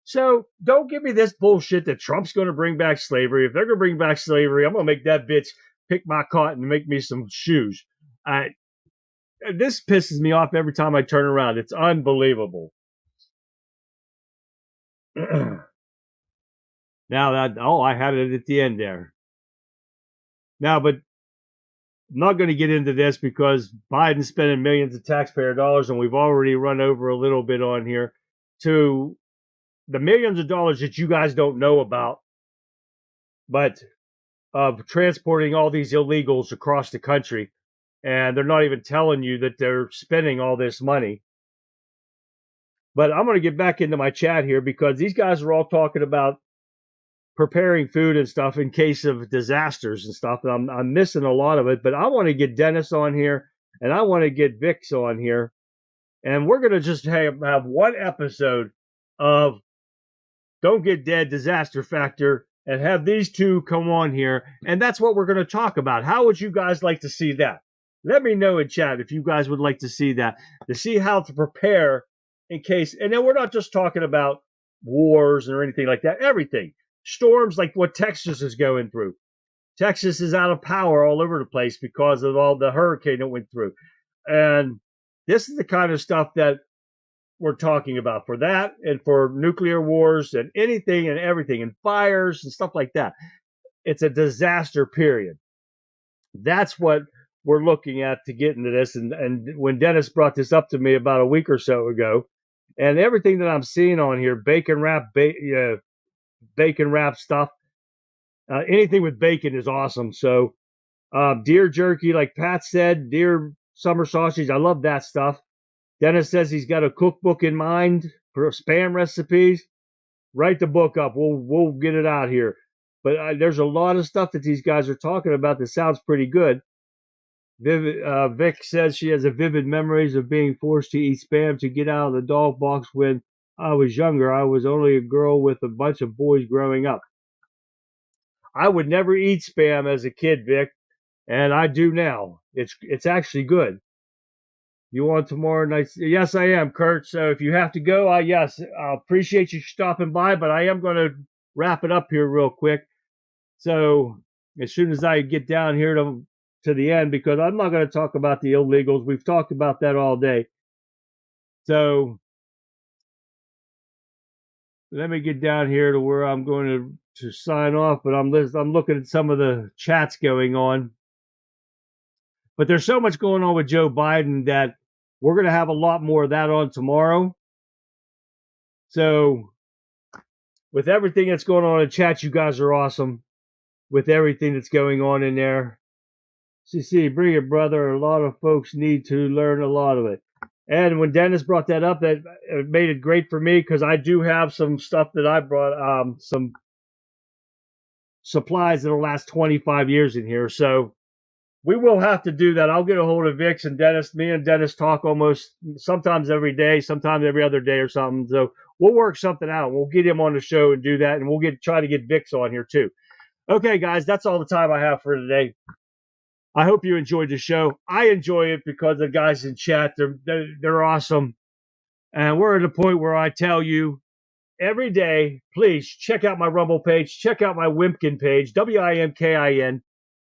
Speaker 2: So don't give me this bullshit that Trump's going to bring back slavery. If they're going to bring back slavery, I'm going to make that bitch pick my cotton and make me some shoes. This pisses me off every time I turn around. It's unbelievable. Now I had it at the end there. Now, but I'm not going to get into this because Biden's spending millions of taxpayer dollars, and we've already run over a little bit on here to the millions of dollars that you guys don't know about, but of transporting all these illegals across the country, and they're not even telling you that they're spending all this money. But I'm going to get back into my chat here because these guys are all talking about preparing food and stuff in case of disasters and stuff. And I'm missing a lot of it, but I want to get Dennis on here and I want to get Vix on here. And we're going to just have one episode of Don't Get Dead Disaster Factor and have these two come on here. And that's what we're going to talk about. How would you guys like to see that? Let me know in chat if you guys would like to see that, to see how to prepare in case. And then we're not just talking about wars or anything like that. Everything. Storms like what Texas is going through. Texas is out of power all over the place because of all the hurricane that went through. And this is the kind of stuff that we're talking about for that and for nuclear wars and anything and everything and fires and stuff like that. It's a disaster period. That's what we're looking at to get into this. And when Dennis brought this up to me about a week or so ago, and everything that I'm seeing on here, bacon wrap stuff, anything with bacon is awesome. So deer jerky, like Pat said, deer summer sausage, I love that stuff. Dennis says he's got a cookbook in mind for Spam recipes. Write the book up. We'll get it out here. But there's a lot of stuff that these guys are talking about that sounds pretty good. Vic says she has a vivid memories of being forced to eat Spam to get out of the dog box when I was younger. I was only a girl with a bunch of boys growing up. I would never eat Spam as a kid, Vic, and I do now. It's actually good. You want tomorrow night? Yes, I am, Kurt. So if you have to go, yes, I appreciate you stopping by, but I am going to wrap it up here real quick. So as soon as I get down here to the end, because I'm not going to talk about the illegals. We've talked about that all day. So let me get down here to where I'm going to sign off, but I'm looking at some of the chats going on. But there's so much going on with Joe Biden that we're going to have a lot more of that on tomorrow. So with everything that's going on in chat, you guys are awesome with everything that's going on in there. CC, bring it, brother. A lot of folks need to learn a lot of it. And when Dennis brought that up, that made it great for me because I do have some stuff that I brought, some supplies that'll last 25 years in here. So we will have to do that. I'll get a hold of Vix and Dennis. Me and Dennis talk almost sometimes every day, sometimes every other day or something. So we'll work something out. We'll get him on the show and do that, and we'll try to get Vix on here too. Okay, guys, that's all the time I have for today. I hope you enjoyed the show. I enjoy it because the guys in chat, they're awesome. And we're at a point where I tell you every day, please check out my Rumble page, check out my Wimkin page, WIMKIN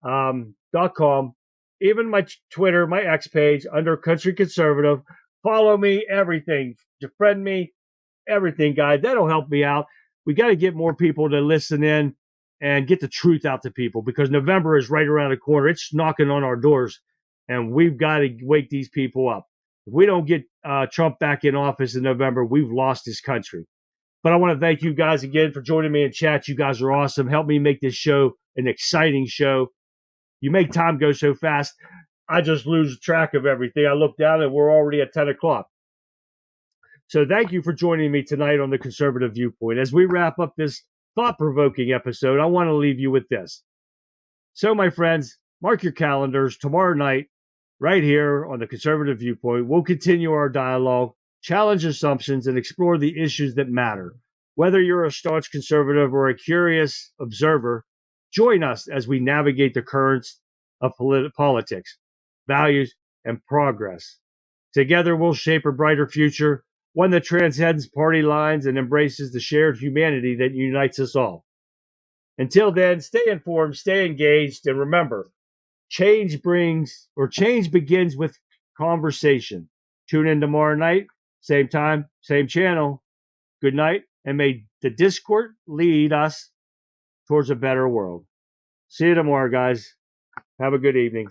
Speaker 2: .com, even my Twitter, my X page under Country Conservative. Follow me, everything. Defriend me, everything, guys. That'll help me out. We got to get more people to listen in and get the truth out to people because November is right around the corner. It's knocking on our doors, and we've got to wake these people up. If we don't get Trump back in office in November, we've lost this country. But I want to thank you guys again for joining me in chat. You guys are awesome. Help me make this show an exciting show. You make time go so fast, I just lose track of everything. I look down and we're already at 10 o'clock. So thank you for joining me tonight on the Conservative Viewpoint. As we wrap up this thought-provoking episode, I want to leave you with this. So, my friends, mark your calendars. Tomorrow night, right here on the Conservative Viewpoint, we'll continue our dialogue, challenge assumptions, and explore the issues that matter. Whether you're a staunch conservative or a curious observer, join us as we navigate the currents of politics, values, and progress. Together, we'll shape a brighter future, one that transcends party lines and embraces the shared humanity that unites us all. Until then, stay informed, stay engaged, and remember, change begins with conversation. Tune in tomorrow night, same time, same channel. Good night, and may the discord lead us towards a better world. See you tomorrow, guys. Have a good evening.